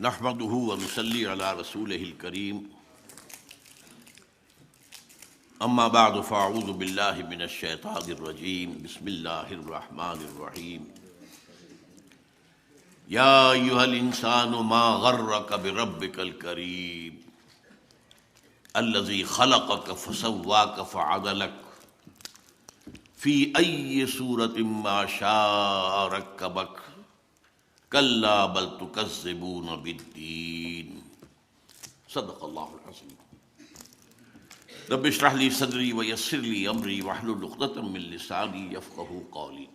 نحمده ونصلي على رسوله الكريم اما بعد فاعوذ بالله من الشيطان الرجيم بسم الله الرحمن الرحيم يا أيها الإنسان ما غرك بربك الكريم الذي خلقك فسواك فعدلك في أي صورة ما شاء ركبك كلا بل تكذبون بالدين صدق الله العظيم رب اشرح لي صدري ويسر لي أمري واحلل عقدة من لساني يفقهوا قولي۔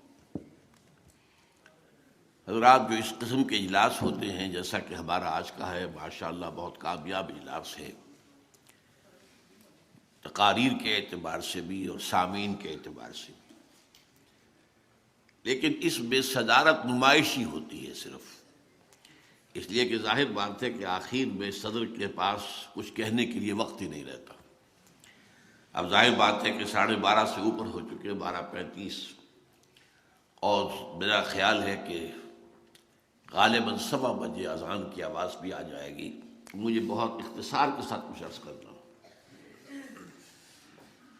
حضرات، جو اس قسم کے اجلاس ہوتے ہیں جیسا کہ ہمارا آج کا ہے، ماشاءاللہ بہت کامیاب اجلاس ہے، تقاریر کے اعتبار سے بھی اور سامعین کے اعتبار سے بھی، لیکن اس میں صدارت نمائشی ہوتی ہے صرف اس لیے کہ ظاہر بات ہے کہ آخر میں صدر کے پاس کچھ کہنے کے لیے وقت ہی نہیں رہتا۔ اب ظاہر بات ہے کہ 12:30 سے اوپر ہو چکے، 12:35، اور میرا خیال ہے کہ غالباً 7 بجے اذان کی آواز بھی آ جائے گی۔ مجھے بہت اختصار کے ساتھ کچھ عرض کرنا ہوں۔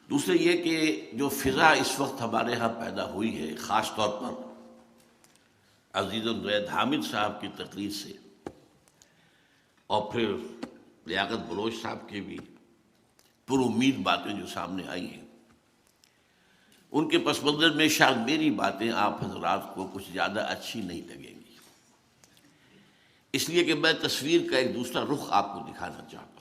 دوسرے یہ کہ جو فضا اس وقت ہمارے ہاں پیدا ہوئی ہے، خاص طور پر عزیز الزید حامد صاحب کی تقریر سے اور پھر لیاقت بلوچ صاحب کی بھی پر امید باتیں جو سامنے آئی ہیں، ان کے پس منظر میں شاید میری باتیں آپ حضرات کو کچھ زیادہ اچھی نہیں لگیں گی، اس لیے کہ میں تصویر کا ایک دوسرا رخ آپ کو دکھانا چاہتا ہوں۔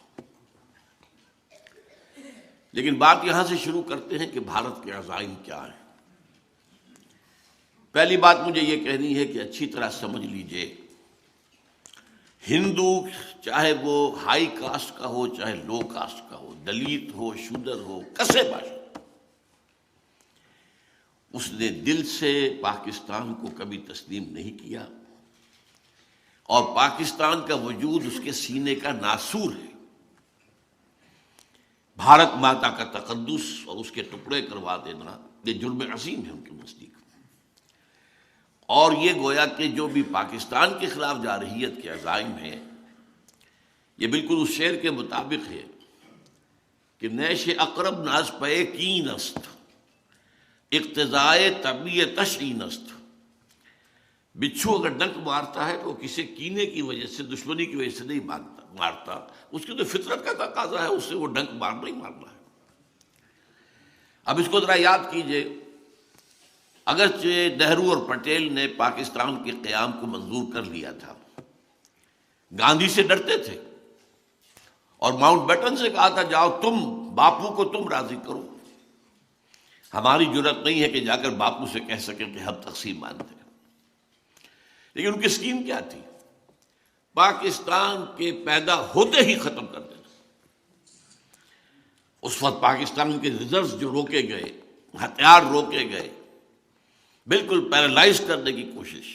لیکن بات یہاں سے شروع کرتے ہیں کہ بھارت کے عزائم کیا ہیں۔ پہلی بات مجھے یہ کہنی ہے کہ اچھی طرح سمجھ لیجئے، ہندو چاہے وہ ہائی کاسٹ کا ہو چاہے لو کاسٹ کا ہو، دلت ہو شودر ہو، کسے باشد، اس نے دل سے پاکستان کو کبھی تسلیم نہیں کیا، اور پاکستان کا وجود اس کے سینے کا ناسور ہے۔ بھارت ماتا کا تقدس اور اس کے ٹکڑے کروا دینا یہ جرم عظیم ہے ان کے نزدیک، اور یہ گویا کہ جو بھی پاکستان کے خلاف جارحیت کے عزائم ہیں، یہ بالکل اس شعر کے مطابق ہے کہ نیش اقرب ناز پے کین است، اقتضائے طبیعت تشعین است۔ بچھو اگر ڈنک مارتا ہے تو کسی کینے کی وجہ سے، دشمنی کی وجہ سے نہیں مارتا، اس کی تو فطرت کا تقاضا ہے، اس سے وہ ڈنک مارنا ہی مارنا ہے۔ اب اس کو ذرا یاد کیجئے، اگرچہ نہرو اور پٹیل نے پاکستان کے قیام کو منظور کر لیا تھا، گاندھی سے ڈرتے تھے اور ماؤنٹ بیٹن سے کہا تھا جاؤ تم باپو کو تم راضی کرو، ہماری جرأت نہیں ہے کہ جا کر باپو سے کہہ سکیں کہ ہم تقسیم مانتے ہیں۔ لیکن ان کی اسکیم کیا تھی؟ پاکستان کے پیدا ہوتے ہی ختم کر دینا۔ اس وقت پاکستان کے ریزروز جو روکے گئے، ہتھیار روکے گئے، بالکل پیرالائز کرنے کی کوشش۔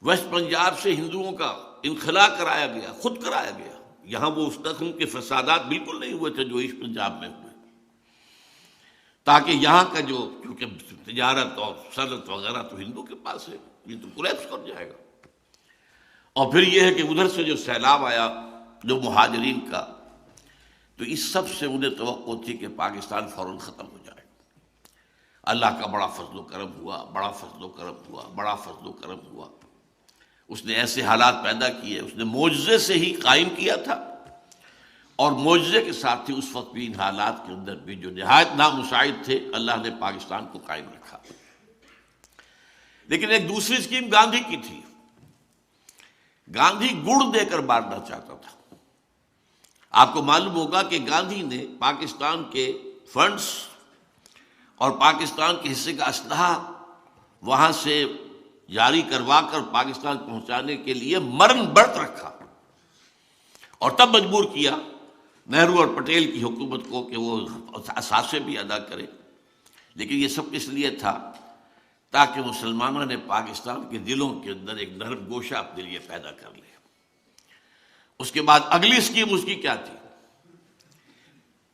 ویسٹ پنجاب سے ہندوؤں کا انخلا کرایا گیا، خود کرایا گیا۔ یہاں وہ اس قسم کے فسادات بالکل نہیں ہوئے تھے جو ایسٹ پنجاب میں ہوئے، تاکہ یہاں کا جو چونکہ تجارت اور صنعت وغیرہ تو ہندو کے پاس ہے، یہ تو کولیپس کر جائے گا۔ اور پھر یہ ہے کہ ادھر سے جو سیلاب آیا جو مہاجرین کا، تو اس سب سے انہیں توقع تھی کہ پاکستان فوراً ختم ہو جائے۔ اللہ کا بڑا فضل و کرم ہوا، بڑا فضل و کرم ہوا، بڑا فضل و کرم ہوا۔ اس نے ایسے حالات پیدا کیے، اس نے معجزے سے ہی قائم کیا تھا، اور معجزے کے ساتھ ہی اس وقت بھی ان حالات کے اندر بھی جو نہایت نامساعد تھے، اللہ نے پاکستان کو قائم رکھا۔ لیکن ایک دوسری اسکیم گاندھی کی تھی۔ گاندھی گڑ دے کر مارنا چاہتا تھا۔ آپ کو معلوم ہوگا کہ گاندھی نے پاکستان کے فنڈز اور پاکستان کے حصے کا اسلحہ وہاں سے جاری کروا کر پاکستان پہنچانے کے لیے مرن برت رکھا، اور تب مجبور کیا نہرو اور پٹیل کی حکومت کو کہ وہ اثاثے بھی ادا کرے۔ لیکن یہ سب اس لیے تھا تاکہ مسلمانوں نے پاکستان کے دلوں کے اندر ایک نرم گوشہ اپنے لیے پیدا کر لے۔ اس کے بعد اگلی اسکیم اس کی کیا تھی؟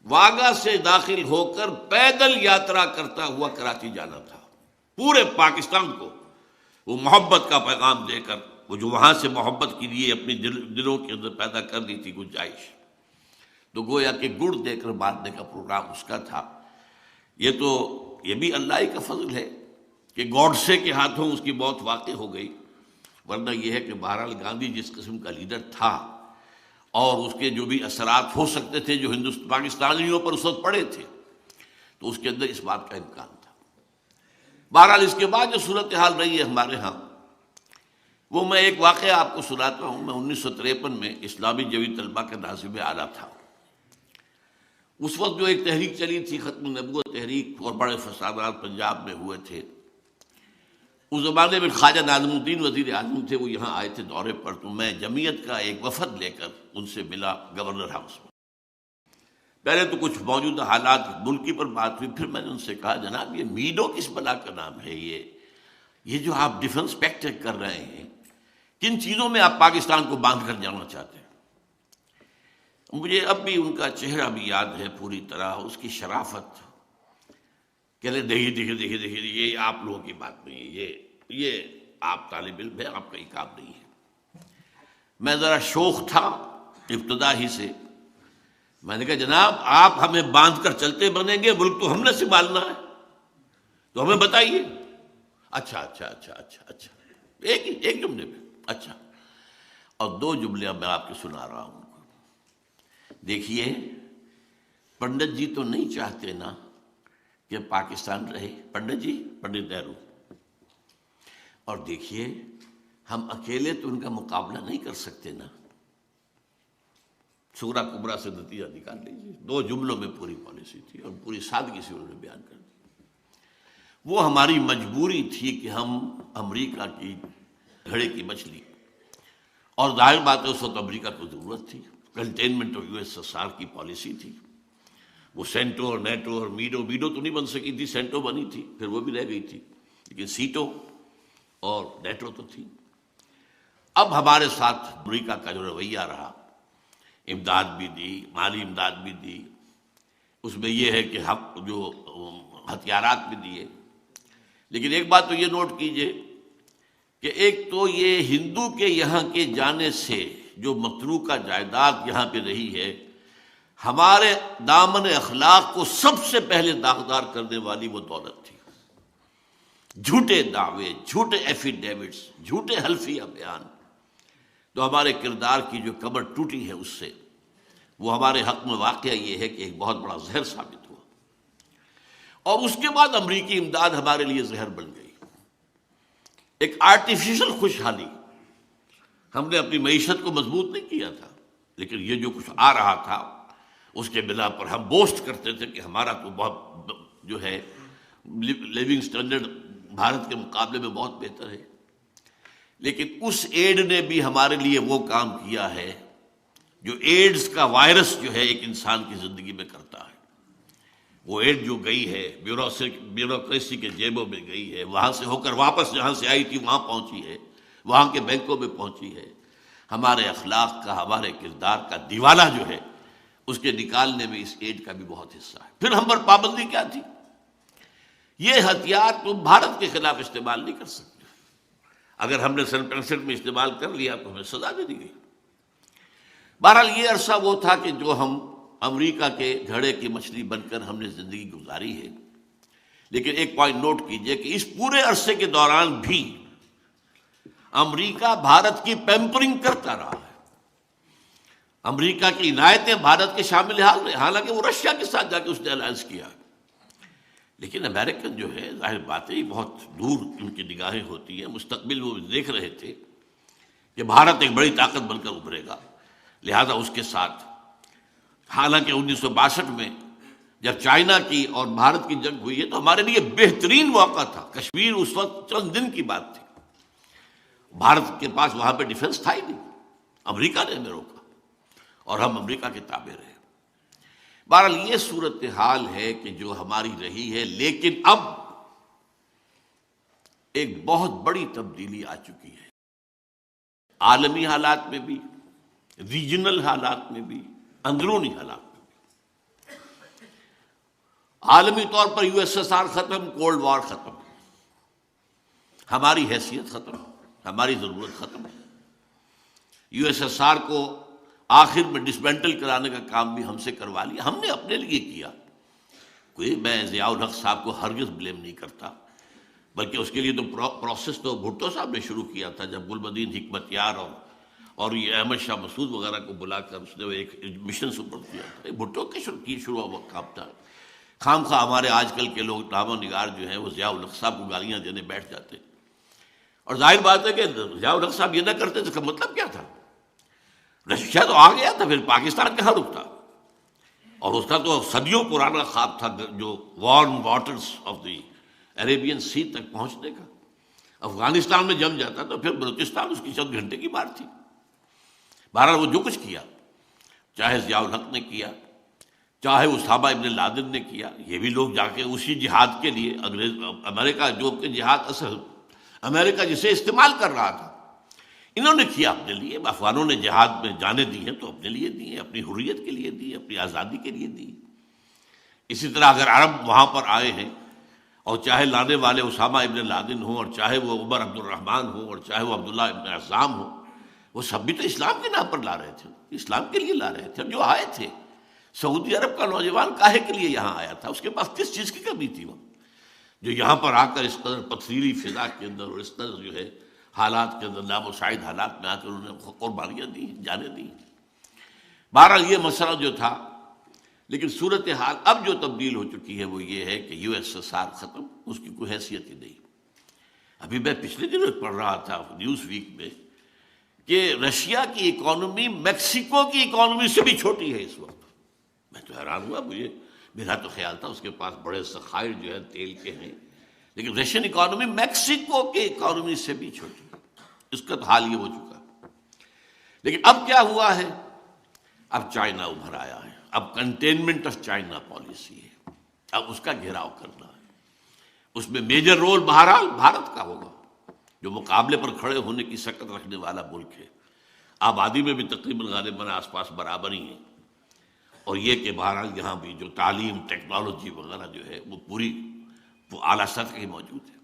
واگا سے داخل ہو کر پیدل یاترا کرتا ہوا کراچی جانا تھا، پورے پاکستان کو وہ محبت کا پیغام دے کر وہ جو وہاں سے محبت کے لیے اپنی دلوں کے اندر پیدا کر لی تھی گنجائش، تو گویا کہ گڑ دے کر مارنے کا پروگرام اس کا تھا۔ یہ بھی اللہ ہی کا فضل ہے کہ گوڈسے کے ہاتھوں اس کی موت واقع ہو گئی، ورنہ یہ ہے کہ بہرحال گاندھی جس قسم کا لیڈر تھا اور اس کے جو بھی اثرات ہو سکتے تھے جو پاکستانیوں پر اس وقت پڑے تھے، تو اس کے اندر اس بات کا امکان تھا۔ بہرحال اس کے بعد جو صورتحال رہی ہے ہمارے ہاں، وہ میں ایک واقعہ آپ کو سناتا ہوں۔ میں 1953 میں اسلامی جوی طلبہ کا ناظم اعلیٰ تھا۔ اس وقت جو ایک تحریک چلی تھی، ختم نبوت تحریک، اور بڑے فسادات پنجاب میں ہوئے تھے۔ اس زمانے میں خواجہ ناظم الدین وزیر اعظم تھے، وہ یہاں آئے تھے دورے پر، تو میں جمعیت کا ایک وفد لے کر ان سے ملا گورنر ہاؤس میں۔ پہلے تو کچھ موجودہ حالات ملکی پر بات ہوئی، پھر میں نے ان سے کہا جناب یہ میڈو کس بلا کا نام ہے؟ یہ جو آپ ڈیفنس پیکٹ کر رہے ہیں، کن چیزوں میں آپ پاکستان کو باندھ کر جانا چاہتے ہیں؟ مجھے اب بھی ان کا چہرہ بھی یاد ہے پوری طرح، اس کی شرافت۔ کہ دیکھیے یہ آپ لوگوں کی بات نہیں ہے، یہ آپ طالب علم ہے، آپ کا یہ کام نہیں ہے۔ میں ذرا شوخ تھا ابتدا ہی سے، میں نے کہا جناب آپ ہمیں باندھ کر چلتے بنیں گے، ملک تو ہم نے سنبھالنا ہے، تو ہمیں بتائیے۔ اچھا ایک جملے میں اچھا، اور دو جملے میں آپ کے سنا رہا ہوں۔ دیکھیے پنڈت جی تو نہیں چاہتے نا کہ پاکستان رہے، پنڈت جی، پنڈت نہرو، اور دیکھیے ہم اکیلے تو ان کا مقابلہ نہیں کر سکتے نا۔ سورہ کبریٰ سے نتیجہ نکال لیجیے، دو جملوں میں پوری پالیسی تھی اور پوری سادگی سے انہوں نے بیان کر دی۔ وہ ہماری مجبوری تھی کہ ہم امریکہ کی گھڑے کی مچھلی، اور ظاہر بات ہے اس وقت امریکہ کو ضرورت تھی، کنٹینمنٹ آف USSR کی پالیسی تھی۔ وہ سینٹو اور نیٹو اور میڈو تو نہیں بن سکی تھی، سینٹو بنی تھی، پھر وہ بھی رہ گئی تھی، لیکن سیٹو اور نیٹو تو تھی۔ اب ہمارے ساتھ امریکہ کا جو رویہ رہا، امداد بھی دی، مالی امداد بھی دی، اس میں یہ ہے کہ جو ہتھیارات بھی دیے، لیکن ایک بات تو یہ نوٹ کیجئے کہ ایک تو یہ ہندو کے یہاں کے جانے سے جو متروکہ جائیداد یہاں پہ رہی ہے، ہمارے دامن اخلاق کو سب سے پہلے داغدار کرنے والی وہ دولت تھی۔ جھوٹے دعوے، جھوٹے ایفیڈیوٹس، جھوٹے حلفیہ بیان، تو ہمارے کردار کی جو کمر ٹوٹی ہے اس سے، وہ ہمارے حق میں واقعہ یہ ہے کہ ایک بہت بڑا زہر ثابت ہوا، اور اس کے بعد امریکی امداد ہمارے لیے زہر بن گئی، ایک آرٹیفیشل خوشحالی۔ ہم نے اپنی معیشت کو مضبوط نہیں کیا تھا، لیکن یہ جو کچھ آ رہا تھا اس کے بنا پر ہم بوسٹ کرتے تھے کہ ہمارا تو بہت جو ہے لیونگ سٹینڈرڈ بھارت کے مقابلے میں بہت بہتر ہے، لیکن اس ایڈ نے بھی ہمارے لیے وہ کام کیا ہے جو ایڈز کا وائرس جو ہے ایک انسان کی زندگی میں کرتا ہے۔ وہ ایڈ جو گئی ہے بیوروکریسی کے جیبوں میں گئی ہے، وہاں سے ہو کر واپس جہاں سے آئی تھی وہاں پہنچی ہے، وہاں کے بینکوں میں پہنچی ہے۔ ہمارے اخلاق کا، ہمارے کردار کا دیوالہ جو ہے اس کے نکالنے میں اس ایڈ کا بھی بہت حصہ ہے۔ پھر ہم پر پابندی کیا تھی؟ یہ ہتھیار تم بھارت کے خلاف استعمال نہیں کر سکتے، اگر ہم نے سن 65 میں استعمال کر لیا تو ہمیں سزا دے دی گئی۔ بہرحال یہ عرصہ وہ تھا کہ جو ہم امریکہ کے گھڑے کی مچھلی بن کر ہم نے زندگی گزاری ہے، لیکن ایک پوائنٹ نوٹ کیجئے کہ اس پورے عرصے کے دوران بھی امریکہ بھارت کی پیمپرنگ کرتا رہا ہے۔ امریکہ کی عنایتیں بھارت کے شامل حال رہے، حالانکہ وہ رشیا کے ساتھ جا کے اس نے الائنس کیا، لیکن امریکن جو ہے ظاہر بات ہے بہت دور ان کی نگاہیں ہوتی ہیں، مستقبل وہ دیکھ رہے تھے کہ بھارت ایک بڑی طاقت بن کر ابھرے گا، لہذا اس کے ساتھ، حالانکہ 1962 میں جب چائنا کی اور بھارت کی جنگ ہوئی ہے تو ہمارے لیے بہترین موقع تھا۔ کشمیر اس وقت چند دن کی بات تھی، بھارت کے پاس وہاں پہ ڈیفنس تھا ہی نہیں، امریکہ نے ہمیں روکا اور ہم امریکہ کے تابع رہے۔ بہرحال یہ صورتحال ہے کہ جو ہماری رہی ہے، لیکن اب ایک بہت بڑی تبدیلی آ چکی ہے، عالمی حالات میں بھی، ریجنل حالات میں بھی، اندرونی حالات میں بھی۔ عالمی طور پر USSR ختم، کولڈ وار ختم، ہماری حیثیت ختم، ہماری ضرورت ختم ہے۔ یو ایس ایس آر کو آخر میں ڈسمینٹل کرانے کا کام بھی ہم سے کروا لیا، ہم نے اپنے لیے کیا۔ کوئی میں ضیاء الحق صاحب کو ہرگز بلیم نہیں کرتا، بلکہ اس کے لیے تو پروسیس تو بھٹو صاحب نے شروع کیا تھا، جب گلبدین حکمت یار اور یہ احمد شاہ مسعود وغیرہ کو بلا کر اس نے ایک مشن سپرد کیا تھا، بھٹو کے شروع ہوا کام تھا۔ خام خواہ ہمارے آج کل کے لوگ نامہ نگار جو ہیں وہ ضیاء الحق صاحب کو گالیاں دینے بیٹھ جاتے، اور ظاہر بات ہے کہ ضیاء الحق صاحب یہ نہ کرتے تو اس کا مطلب کیا تھا؟ رشیا تو آ گیا تھا، پھر پاکستان کہاں رکتا؟ اور اس کا تو صدیوں پرانا خواب تھا جو warm waters of the Arabian Sea تک پہنچنے کا۔ افغانستان میں جم جاتا تو پھر بلوچستان اس کی چند گھنٹے کی بات تھی۔ بہرحال وہ جو کچھ کیا، چاہے ضیاء الحق نے کیا، چاہے اسامہ ابن لادن نے کیا، یہ بھی لوگ جا کے اسی جہاد کے لیے امریکہ جو کہ جہاد اصل امریکہ جسے استعمال کر رہا تھا، انہوں نے کیا اپنے لیے۔ افغانوں نے جہاد میں جانیں دی ہیں تو اپنے لیے دی ہیں، اپنی حریت کے لیے دی، اپنی آزادی کے لیے دی۔ اسی طرح اگر عرب وہاں پر آئے ہیں، اور چاہے لانے والے اسامہ ابن لادن ہوں، اور چاہے وہ عمر عبد الرحمن ہوں، اور چاہے وہ عبداللہ ابن عزام ہوں، وہ سب بھی تو اسلام کے نام پر لا رہے تھے، اسلام کے لیے لا رہے تھے۔ جو آئے تھے، سعودی عرب کا نوجوان کاہے کے لیے یہاں آیا تھا؟ اس کے پاس کس چیز کی کمی تھی وہ، جو یہاں پر آ کر اس قدر پتھریلی فضا کے اندر اور اس قدر جو ہے حالات کے اندر نامساعد حالات میں آ کر انہوں نے قربانیاں دی، جانیں دی۔ بہرحال یہ مسئلہ جو تھا، لیکن صورتحال اب جو تبدیل ہو چکی ہے وہ یہ ہے کہ یو ایس ایس آر ختم، اس کی کوئی حیثیت ہی نہیں۔ ابھی میں پچھلے دنوں پڑھ رہا تھا نیوز ویک میں کہ رشیا کی اکانومی میکسیکو کی اکانومی سے بھی چھوٹی ہے اس وقت۔ میں تو حیران ہوا، میرا تو خیال تھا اس کے پاس بڑے ذخائر جو ہے تیل کے ہیں، لیکن رشین اکانومی میکسیکو کی اکانومی سے بھی چھوٹی ہے۔ اس کا تو حال یہ ہو چکا۔ لیکن اب کیا ہوا ہے؟ اب چائنا ابھر آیا ہے، اب کنٹینمنٹ آف چائنا پالیسی ہے، اب اس کا گھیراؤ کرنا ہے۔ اس میں میجر رول بہرحال بھارت کا ہوگا، جو مقابلے پر کھڑے ہونے کی سکت رکھنے والا ملک ہے۔ آبادی میں بھی تقریباً غالباً آس پاس برابر ہی ہیں، اور یہ کہ بہرحال یہاں بھی جو تعلیم، ٹیکنالوجی وغیرہ جو ہے وہ پوری اعلیٰ سطح کی موجود ہے۔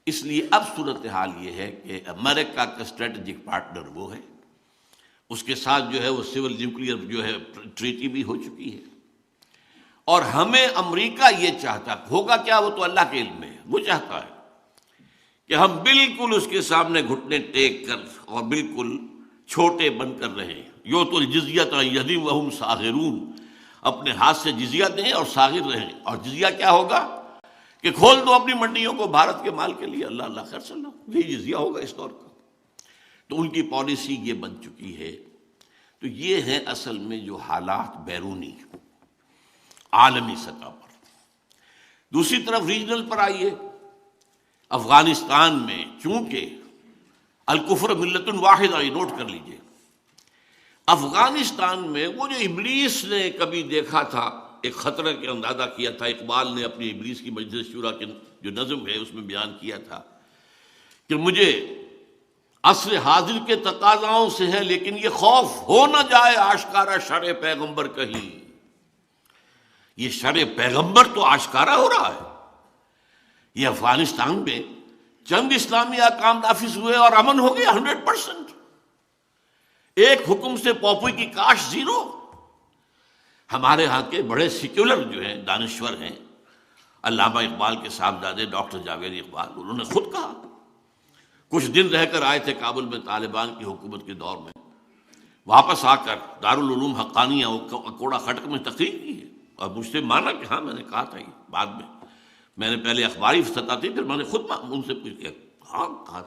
اس لیے اب صورتحال یہ ہے کہ امریکہ کا اسٹریٹجک پارٹنر وہ ہے، اس کے ساتھ جو ہے وہ سول نیوکلیئر جو ہے ٹریٹی بھی ہو چکی ہے، اور ہمیں امریکہ یہ چاہتا ہوگا کیا، وہ تو اللہ کے علم میں ہے، وہ چاہتا ہے کہ ہم بالکل اس کے سامنے گھٹنے ٹیک کر اور بالکل چھوٹے بن کر رہیں۔ یو تو الجزیۃ عن ید وہم صاغرون، اپنے ہاتھ سے جزیہ دیں اور صاغر رہیں۔ اور جزیہ کیا ہوگا کہ کھول دو اپنی منڈیوں کو بھارت کے مال کے لیے، اللہ اللہ خیر صلی اللہ، یہی جزیہ ہوگا اس دور کا۔ تو ان کی پالیسی یہ بن چکی ہے۔ تو یہ ہے اصل میں جو حالات بیرونی عالمی سطح پر۔ دوسری طرف ریجنل پر آئیے، افغانستان میں چونکہ الکفر ملت واحدہ، یہ نوٹ کر لیجئے، افغانستان میں وہ جو ابلیس نے کبھی دیکھا تھا، ایک خطرہ کے اندازہ کیا تھا، اقبال نے اپنی ابلیس کی مجلس شورا کے جو نظم ہے اس میں بیان کیا تھا کہ مجھے عصر حاضر کے تقاضاؤں سے ہے، لیکن یہ خوف ہو نہ جائے آشکارا شرع پیغمبر کہیں۔ یہ شرع پیغمبر تو آشکارا ہو رہا ہے۔ یہ افغانستان میں چند اسلامی احکام نافذ ہوئے اور امن ہو گیا 100%۔ ایک حکم سے پوپوئی کی کاش زیرو۔ ہمارے ہاں کے بڑے سیکولر جو ہیں، دانشور ہیں، علامہ اقبال کے صاحبزادے ڈاکٹر جاوید اقبال، انہوں نے خود کہا، کچھ دن رہ کر آئے تھے کابل میں طالبان کی حکومت کے دور میں، واپس آ کر دارالعلوم حقانیہ اکوڑا خٹک میں تقریر کی ہے، اور مجھ سے مانا کہ ہاں میں نے کہا تھا، یہ بعد میں نے پہلے اخباری سطح تھی، پھر میں نے خود ان سے پوچھ کے ہاں کہا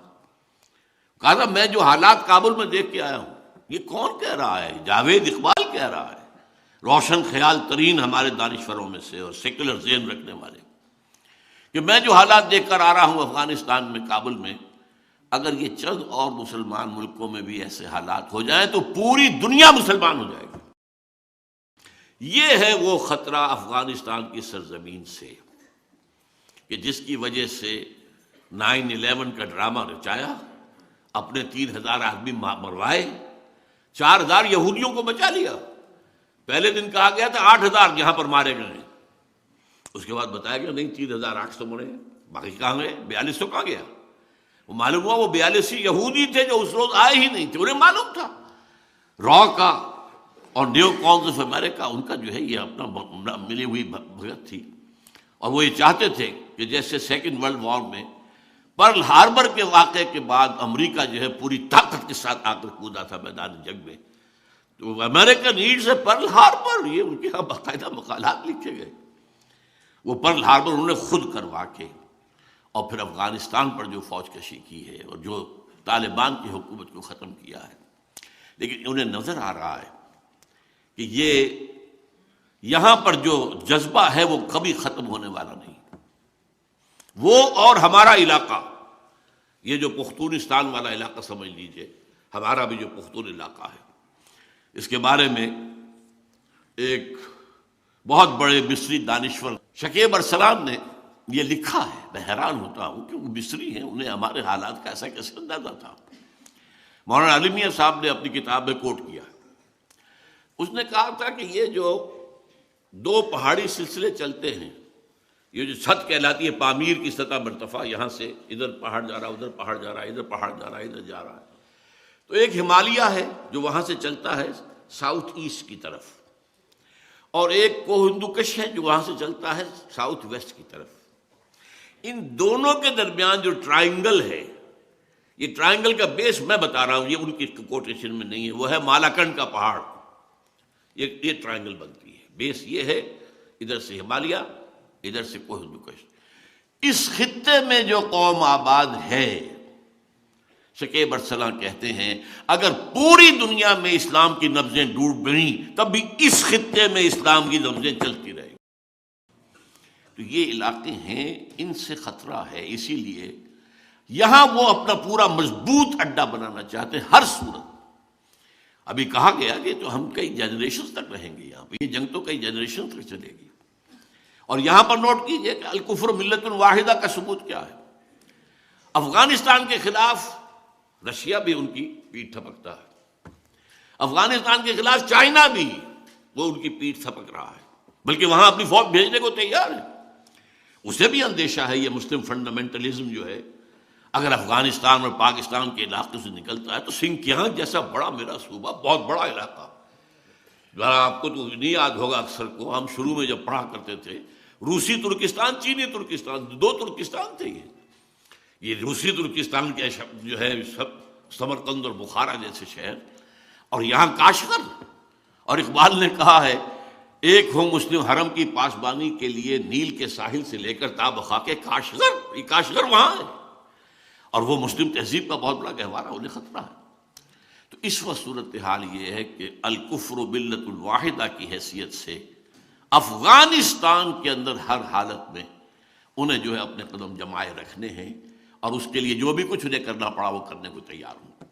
تھا میں جو حالات کابل میں دیکھ کے آیا ہوں، یہ کون کہہ رہا ہے؟ جاوید اقبال کہہ رہا ہے، روشن خیال ترین ہمارے دانشوروں میں سے اور سیکولر ذہن رکھنے والے، کہ میں جو حالات دیکھ کر آ رہا ہوں افغانستان میں، کابل میں، اگر یہ چند اور مسلمان ملکوں میں بھی ایسے حالات ہو جائیں تو پوری دنیا مسلمان ہو جائے گی۔ یہ ہے وہ خطرہ افغانستان کی سرزمین سے کہ جس کی وجہ سے 9/11 کا ڈرامہ رچایا، اپنے 3,000 آدمی مروائے، 4,000 یہودیوں کو بچا لیا۔ پہلے دن کہا گیا تھا 8,000 یہاں پر مارے گئے ہیں، اس کے بعد بتایا گیا نہیں 3,800 مرے ہیں، باقی کہاں گئے؟ 4200 کہاں گیا؟ وہ معلوم ہوا وہ 42 یہودی تھے جو اس روز آئے ہی نہیں تھے، انہیں معلوم تھا را کا اور نیو کانز آف امریکہ ان کا جو ہے یہ اپنا ملی ہوئی بھگت تھی، اور وہ یہ چاہتے تھے کہ جیسے سیکنڈ ورلڈ وار میں پرل ہاربر کے واقعے کے بعد امریکہ جو ہے پوری طاقت کے ساتھ آ کر کودا تھا میدان جنگ میں، تو امریکہ نیڈز اے پرل ہاربر، یہ ان کے یہاں باقاعدہ مقالات لکھے گئے۔ وہ پرل ہاربر انہوں نے خود کروا کے اور پھر افغانستان پر جو فوج کشی کی ہے اور جو طالبان کی حکومت کو ختم کیا ہے، لیکن انہیں نظر آ رہا ہے کہ یہ یہاں پر جو جذبہ ہے وہ کبھی ختم ہونے والا نہیں۔ وہ اور ہمارا علاقہ، یہ جو پختونستان والا علاقہ سمجھ لیجئے، ہمارا بھی جو پختون علاقہ ہے، اس کے بارے میں ایک بہت بڑے مصری دانشور شکیب ارسلان نے یہ لکھا ہے۔ میں حیران ہوتا ہوں کہ وہ مصری ہیں، انہیں ہمارے حالات کا ایسا کیسے اندازہ تھا۔ مولانا علی میاں صاحب نے اپنی کتاب میں کوٹ کیا، اس نے کہا تھا کہ یہ جو دو پہاڑی سلسلے چلتے ہیں، یہ جو چھت کہلاتی ہے پامیر کی سطح مرتفع، یہاں سے ادھر پہاڑ جا رہا، ادھر پہاڑ جا رہا، ادھر پہاڑ جا رہا، ادھر جا رہا ہے، تو ایک ہمالیہ ہے جو وہاں سے چلتا ہے ساؤتھ ایسٹ کی طرف، اور ایک کوہ ہندوکش ہے جو وہاں سے چلتا ہے ساؤتھ ویسٹ کی طرف۔ ان دونوں کے درمیان جو ٹرائنگل ہے، یہ ٹرائنگل کا بیس میں بتا رہا ہوں، یہ ان کی کوٹیشن میں نہیں ہے، وہ ہے مالاکنڈ کا پہاڑ، یہ ٹرائنگل بنتی ہے۔ بیس یہ ہے، ادھر سے ہمالیہ، ادھر سے کوہ ہندوکش۔ اس خطے میں جو قوم آباد ہے، شکیب ارسلان کہتے ہیں اگر پوری دنیا میں اسلام کی نبضیں ڈوب گئیں تب بھی اس خطے میں اسلام کی نبضیں چلتی رہیں۔ تو یہ علاقے ہیں، ان سے خطرہ ہے، اسی لیے یہاں وہ اپنا پورا مضبوط اڈا بنانا چاہتے ہیں ہر صورت۔ ابھی کہا گیا کہ تو ہم کئی جنریشن تک رہیں گے یہاں پہ، یہ جنگ تو کئی جنریشن تک چلے گی۔ اور یہاں پر نوٹ کیجئے کہ الکفر ملت واحدہ کا ثبوت کیا ہے۔ افغانستان کے خلاف رشیا بھی ان کی پیٹھ تھپکتا ہے، افغانستان کے خلاف چائنا بھی وہ ان کی پیٹھ تھپک رہا ہے، بلکہ وہاں اپنی فوج بھیجنے کو تیار ہے۔ اسے بھی اندیشہ ہے یہ مسلم فنڈامنٹلزم جو ہے، اگر افغانستان اور پاکستان کے علاقے سے نکلتا ہے تو سنکیانگ جیسا بڑا میرا صوبہ، بہت بڑا علاقہ، ذرا آپ کو تو نہیں یاد ہوگا اکثر کو، ہم شروع میں جب پڑھا کرتے تھے روسی ترکستان، چینی ترکستان، دو ترکستان تھے یہ روسی ترکستان کے جو ہے سب سمرقند اور بخارا جیسے شہر، اور یہاں کاشغر، اور اقبال نے کہا ہے ایک ہو مسلم حرم کی پاسبانی کے لیے نیل کے ساحل سے لے کر تا بخاک کاشغر، یہ کاشغر وہاں ہے، اور وہ مسلم تہذیب کا بہت بڑا گہوارہ، انہیں خطرہ ہے۔ تو اس وقت صورتحال یہ ہے کہ الکفر ملت الواحدہ کی حیثیت سے افغانستان کے اندر ہر حالت میں انہیں جو ہے اپنے قدم جمائے رکھنے ہیں، اور اس کے لیے جو بھی کچھ انہیں کرنا پڑا وہ کرنے کو تیار ہوں۔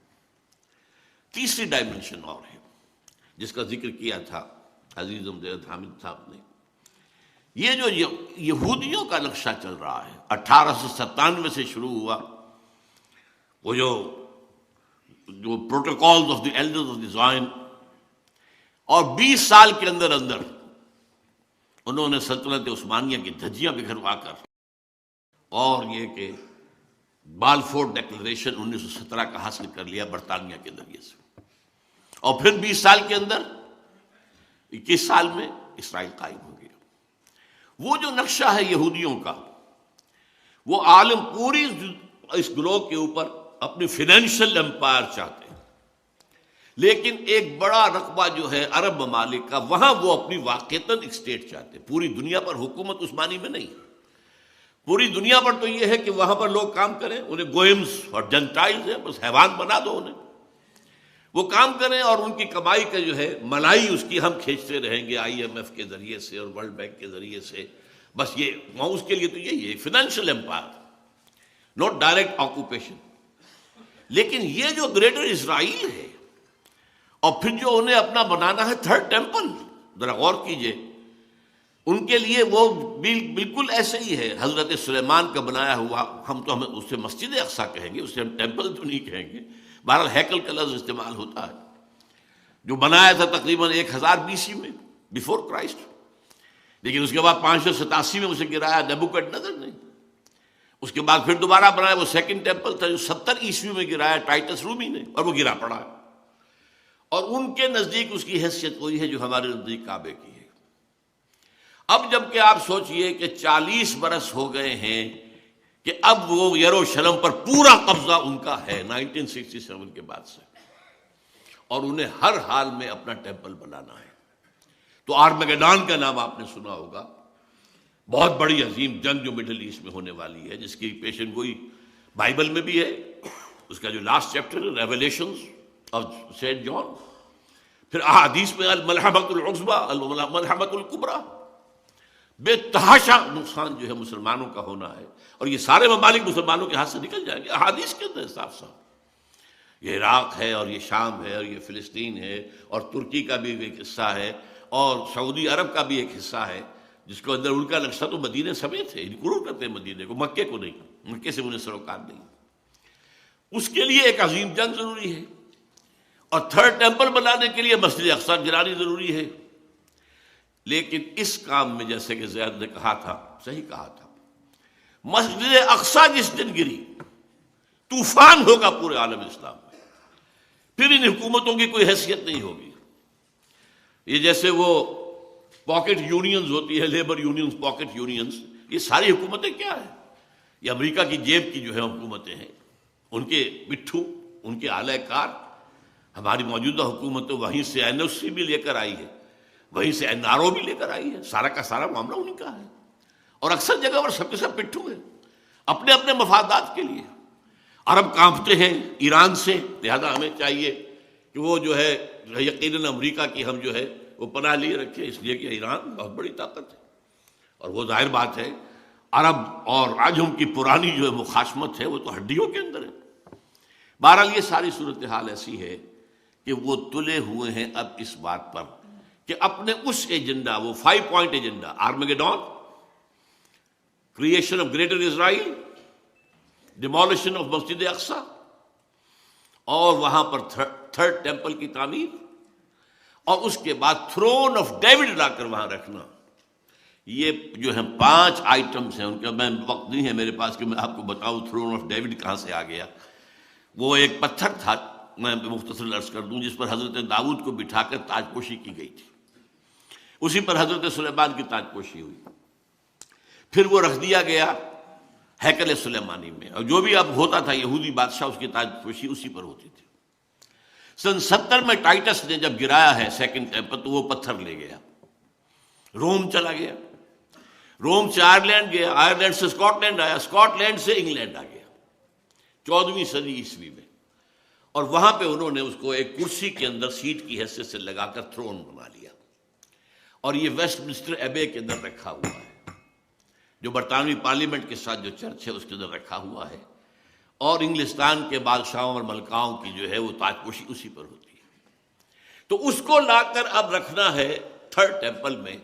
تیسری ڈائمنشن اور ہے جس کا ذکر کیا تھا عزیز امجد حامد صاحب نے، یہ جو یہودیوں کا نقشہ چل رہا ہے 1897 سے شروع ہوا، وہ جو Protocols of the Elders of the Zion, اور 20 سال کے اندر اندر انہوں نے سلطنت عثمانیہ کی دھجیاں بکھروا کر، اور یہ کہ بالفور ڈیکلریشن 1917 کا حاصل کر لیا برطانیہ کے ذریعے سے، اور پھر 20 سال کے اندر 21 سال میں اسرائیل قائم ہو گیا۔ وہ جو نقشہ ہے یہودیوں کا، وہ عالم پوری اس گروہ کے اوپر اپنی فینینشل امپائر چاہتے ہیں، لیکن ایک بڑا رقبہ جو ہے عرب ممالک کا، وہاں وہ اپنی واقعتاً ایک اسٹیٹ چاہتے ہیں، پوری دنیا پر حکومت عثمانی میں نہیں، پوری دنیا پر تو یہ ہے کہ وہاں پر لوگ کام کریں، انہیں گوئمز اور جنٹائلز ہیں، بس حیوان بنا دو انہیں، وہ کام کریں اور ان کی کمائی کا جو ہے ملائی اس کی ہم کھینچتے رہیں گے IMF کے ذریعے سے اور ورلڈ بینک کے ذریعے سے، بس یہ وہاں اس کے لیے تو یہی ہے فینینشل امپائر، ناٹ ڈائریکٹ آکوپیشن۔ لیکن یہ جو گریٹر اسرائیل ہے، اور پھر جو انہیں اپنا بنانا ہے تھرڈ ٹیمپل، ذرا غور کیجئے، ان کے لیے وہ بالکل ایسے ہی ہے حضرت سلیمان کا بنایا ہوا، ہم اسے مسجد اقصیٰ کہیں گے، اسے ہم ٹیمپل تو نہیں کہیں گے، بہرحال ہیکل کا لفظ استعمال ہوتا ہے، جو بنایا تھا تقریباً 1000 BC میں بیفور کرائسٹ، لیکن اس کے بعد 587 میں اسے گرایا نیبوکڈ نظر نے، اس کے بعد پھر دوبارہ بنایا، وہ سیکنڈ ٹیمپل تھا جو 70 عیسوی میں گرایا ٹائٹس رومی نے، اور وہ گرا پڑا، اور ان کے نزدیک اس کی حیثیت وہی ہے جو ہمارے نزدیک کعبے کی ہے۔ اب جب کہ آپ سوچئے کہ 40 برس ہو گئے ہیں کہ اب وہ یروشلم پر پورا قبضہ ان کا ہے 1967 کے بعد سے، اور انہیں ہر حال میں اپنا ٹیمپل بنانا ہے۔ تو آرمیگیڈون کا نام آپ نے سنا ہوگا، بہت بڑی عظیم جنگ جو مڈل ایسٹ میں ہونے والی ہے، جس کی پیشن گوئی بائبل میں بھی ہے، اس کا جو لاسٹ چیپٹر ہے ریویلیشنز آف سینٹ جان، پھر احادیث میں الملحمۃ العظمیٰ الملحمۃ الکبریٰ، بے تحاشا نقصان جو ہے مسلمانوں کا ہونا ہے، اور یہ سارے ممالک مسلمانوں کے ہاتھ سے نکل جائیں گے، احادیث کے اندر صاف صاف۔ یہ عراق ہے، اور یہ شام ہے، اور یہ فلسطین ہے، اور ترکی کا بھی ایک حصہ ہے، اور سعودی عرب کا بھی ایک حصہ ہے، جس کو اندر ان کا نقشہ تو مدینے سمیت ہے، انکلوڈ کرتے ہیں مدینے کو، مکے کو نہیں، مکے سے انہیں سروکار نہیں۔ اس کے لیے ایک عظیم جنگ ضروری ہے، اور تھرڈ ٹیمپل بنانے کے لیے مسجد اقصی گرانی ضروری ہے۔ لیکن اس کام میں جیسے کہ زید نے کہا تھا، صحیح کہا تھا، مسجد اقصی جس دن گری طوفان ہوگا پورے عالم اسلام میں، پھر ان حکومتوں کی کوئی حیثیت نہیں ہوگی۔ یہ جیسے وہ پاکٹ یونینز ہوتی ہے، لیبر یونینز، پاکٹ یونینز، یہ ساری حکومتیں کیا ہیں؟ یہ امریکہ کی جیب کی جو ہے حکومتیں ہیں، ان کے بٹھو، ان کے اعلی کار۔ ہماری موجودہ حکومت تو وہیں سے این او سی بھی لے کر آئی ہے، وہیں سے این آر او بھی لے کر آئی ہے، سارا کا سارا معاملہ انہیں کا ہے، اور اکثر جگہ پر سب کے سب پٹھو ہیں اپنے اپنے مفادات کے لیے۔ عرب کانپتے ہیں ایران سے، لہذا ہمیں چاہیے کہ وہ جو ہے یقیناً امریکہ کی ہم جو ہے وہ پناہ لیے رکھے، اس لیے کہ ایران بہت بڑی طاقت ہے، اور وہ ظاہر بات ہے عرب اور عجم کی پرانی جو ہے مخاصمت ہے وہ تو ہڈیوں کے اندر ہے۔ بہرحال یہ ساری صورتحال ایسی ہے کہ وہ تلے ہوئے ہیں اب اس بات پر کہ اپنے اس ایجنڈا، وہ 5 point agenda, Armageddon, creation of Greater Israel, demolition of مسجد اقصی، اور وہاں پر تھرڈ ٹیمپل کی تعمیر، اور اس کے بعد تھرون آف ڈیوڈ لا کر وہاں رکھنا، یہ جو ہیں 5 آئٹمز ہیں۔ ان کا میں وقت نہیں ہے میرے پاس کہ میں آپ کو بتاؤں تھرون آف ڈیوڈ کہاں سے آ گیا۔ وہ ایک پتھر تھا، میں مختصر عرض کر دوں، جس پر حضرت داؤد کو بٹھا کر تاج پوشی کی گئی تھی، اسی پر حضرت سلیمان کی تاج پوشی ہوئی، پھر وہ رکھ دیا گیا ہیکل سلیمانی میں، اور جو بھی اب ہوتا تھا یہودی بادشاہ اس کی تاج پوشی اسی پر ہوتی تھی۔ سن 70 میں ٹائٹس نے جب گرایا ہے سیکنڈ ٹیمپل تو وہ پتھر لے گیا، روم چلا گیا، روم سے آئرلینڈ گیا، آئرلینڈ سے اسکاٹ لینڈ آیا، اسکاٹ لینڈ سے انگلینڈ آ گیا 14ویں صدی عیسوی میں، اور وہاں پہ انہوں نے اس کو ایک کرسی کے اندر سیٹ کی حیثیت سے لگا کر تھرون بنا لیا، اور یہ ویسٹ منسٹر ایبے کے اندر رکھا ہوا ہے، جو برطانوی پارلیمنٹ کے ساتھ جو چرچ ہے اس کے اندر رکھا ہوا ہے، اور انگلستان کے بادشاہوں اور ملکاؤں کی جو ہے وہ تاج پوشی اسی پر ہوتی ہے۔ تو اس کو لا کر اب رکھنا ہے تھرڈ ٹیمپل میں۔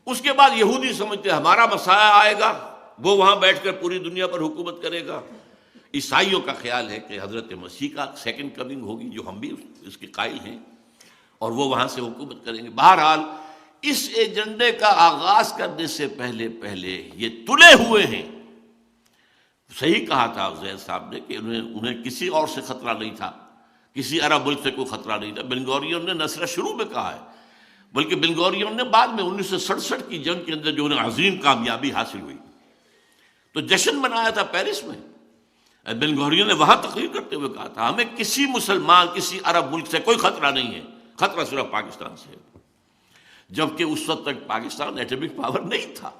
اس کے بعد یہودی سمجھتے ہیں ہمارا مسیح آئے گا، وہ وہاں بیٹھ کر پوری دنیا پر حکومت کرے گا۔ عیسائیوں کا خیال ہے کہ حضرت مسیح کا سیکنڈ کمنگ ہوگی، جو ہم بھی اس کے قائل ہیں، اور وہ وہاں سے حکومت کریں گے۔ بہرحال اس ایجنڈے کا آغاز کرنے سے پہلے یہ تلے ہوئے ہیں۔ صحیح کہا تھا زید صاحب نے کہ انہیں کسی اور سے خطرہ نہیں تھا، کسی عرب ملک سے کوئی خطرہ نہیں تھا۔ بن گوریون نے نہ صرف شروع میں کہا ہے، بلکہ بن گوریون نے بعد میں 1967 کی جنگ کے اندر جو انہیں عظیم کامیابی حاصل ہوئی تو جشن منایا تھا پیرس میں۔ بن گوریون نے وہاں تقریر کرتے ہوئے کہا تھا ہمیں کسی مسلمان، کسی عرب ملک سے کوئی خطرہ نہیں ہے، خطرہ صرف پاکستان سے ہے۔ جبکہ اس وقت تک پاکستان ایٹمک پاور نہیں تھا،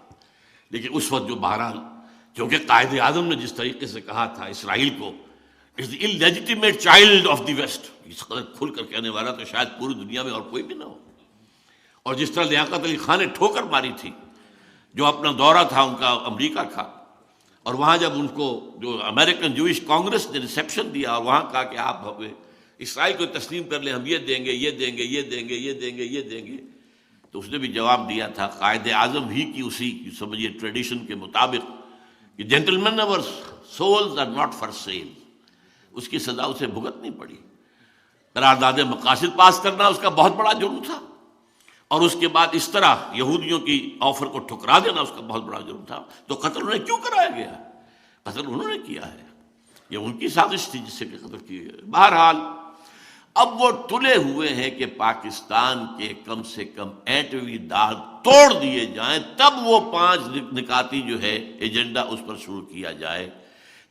لیکن اس وقت جو بہرحال کیونکہ قائد اعظم نے جس طریقے سے کہا تھا اسرائیل کو از دی اللیجیٹیمیٹ چائلڈ آف دی ویسٹ، اس قدر کھل کر کہنے والا تو شاید پوری دنیا میں اور کوئی بھی نہ ہو، اور جس طرح لیاقت علی خان نے ٹھوکر ماری تھی، جو اپنا دورہ تھا ان کا امریکہ کا، اور وہاں جب ان کو جو امریکن جوئش کانگریس نے ریسیپشن دیا اور وہاں کہا کہ آپ اسرائیل کو تسلیم کر لیں، ہم یہ دیں گے، یہ دیں گے، یہ دیں گے، یہ دیں گے، یہ دیں گے، تو اس نے بھی جواب دیا تھا قائد اعظم ہی کی اسی سمجھیے ٹریڈیشن کے مطابق کہ جینٹلمین اور souls are not for sale, اس کی سزا اسے بھگتنی پڑی۔ قرارداد مقاصد پاس کرنا اس کا بہت بڑا جرم تھا، اور اس کے بعد اس طرح یہودیوں کی آفر کو ٹھکرا دینا اس کا بہت بڑا جرم تھا۔ تو قتل انہیں کیوں کرایا گیا؟ قتل انہوں نے کیا ہے، یہ ان کی سازش تھی جس سے کہ قتل کیے گئے۔ بہرحال اب وہ تلے ہوئے ہیں کہ پاکستان کے کم سے کم ایٹمی دار توڑ دیے جائیں، تب وہ 5 نکاتی جو ہے ایجنڈا اس پر شروع کیا جائے،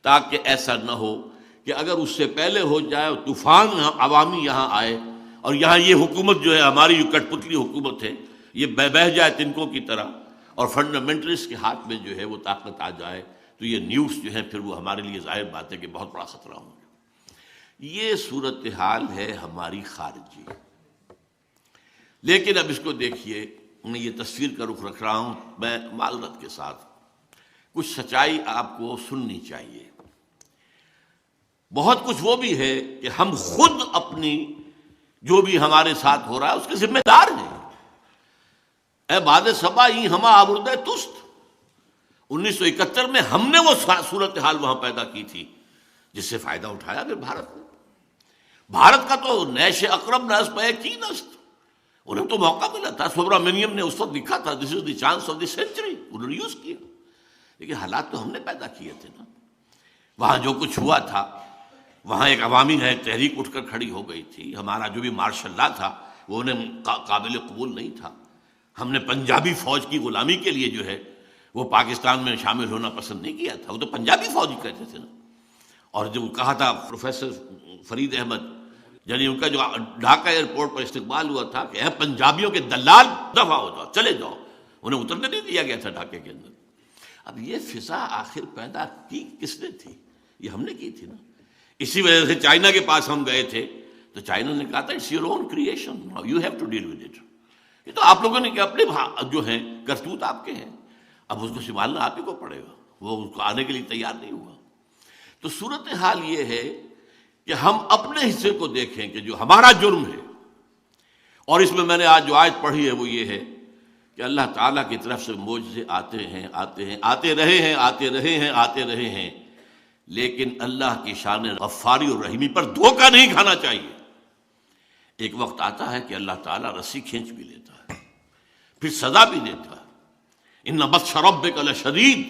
تاکہ ایسا نہ ہو کہ اگر اس سے پہلے ہو جائے اور طوفان عوامی یہاں آئے اور یہاں یہ حکومت جو ہے ہماری جو کٹ پتلی حکومت ہے یہ بہہ جائے تنکوں کی طرح، اور فنڈامنٹلسٹ کے ہاتھ میں جو ہے وہ طاقت آ جائے، تو یہ نیوز جو ہے پھر وہ ہمارے لیے ظاہر بات ہے کہ بہت بڑا خطرہ ہوں گے۔ یہ صورتحال ہے ہماری خارجی۔ لیکن اب اس کو دیکھیے، میں یہ تصویر کا رخ رکھ رہا ہوں میں معذرت کے ساتھ، کچھ سچائی آپ کو سننی چاہیے۔ بہت کچھ وہ بھی ہے کہ ہم خود اپنی جو بھی ہمارے ساتھ ہو رہا ہے اس کے ذمہ دار ہیں۔ اے باد صبا ہی ہما آوردہ تست، 1971 میں ہم نے وہ صورتحال وہاں پیدا کی تھی جس سے فائدہ اٹھایا پھر بھارت نے۔ بھارت کا تو نیش اقرب نسب پہ کی نست، انہیں تو موقع ملا تھا، سبرامنیم نے اس وقت لکھا تھا this is the chance of the century, انہوں نے یوز کیا، لیکن حالات تو ہم نے پیدا کیے تھے نا۔ وہاں جو کچھ ہوا تھا وہاں ایک عوامی ہے تحریک اٹھ کر کھڑی ہو گئی تھی، ہمارا جو بھی مارشل لا تھا وہ انہیں قابل قبول نہیں تھا، ہم نے پنجابی فوج کی غلامی کے لیے جو ہے وہ پاکستان میں شامل ہونا پسند نہیں کیا تھا، وہ تو پنجابی فوج ہی کہتے تھے نا۔ اور جو کہا تھا پروفیسر فرید احمد، یعنی ان کا جو ڈھاکہ ایئرپورٹ پر استقبال ہوا تھا کہ اے پنجابیوں کے دلال دفع ہو جاؤ، چلے جاؤ، انہیں اترنے نہیں دیا گیا تھا ڈھاکے کے اندر۔ اب یہ فضا آخر پیدا کی کس نے تھی؟ یہ ہم نے کی تھی نا۔ اسی وجہ سے چائنا کے پاس ہم گئے تھے تو چائنا نے کہا تھا it's your own creation, you have to deal with it, یہ تو آپ لوگوں نے کہ اپنے جو ہیں کرتوت آپ کے ہیں، اب اس کو سنبھالنا آپ ہی کو پڑے گا، وہ اس کو آنے کے لیے تیار نہیں ہوا۔ تو صورتحال یہ ہے کہ ہم اپنے حصے کو دیکھیں کہ جو ہمارا جرم ہے، اور اس میں میں نے آج جو آیت پڑھی ہے وہ یہ ہے کہ اللہ تعالیٰ کی طرف سے معجزے آتے ہیں آتے رہے ہیں، لیکن اللہ کی شان غفاری اور رحیمی پر دھوکہ نہیں کھانا چاہیے۔ ایک وقت آتا ہے کہ اللہ تعالیٰ رسی کھینچ بھی لیتا ہے، پھر سزا بھی دیتا ہے۔ ان بطش ربک لشدید،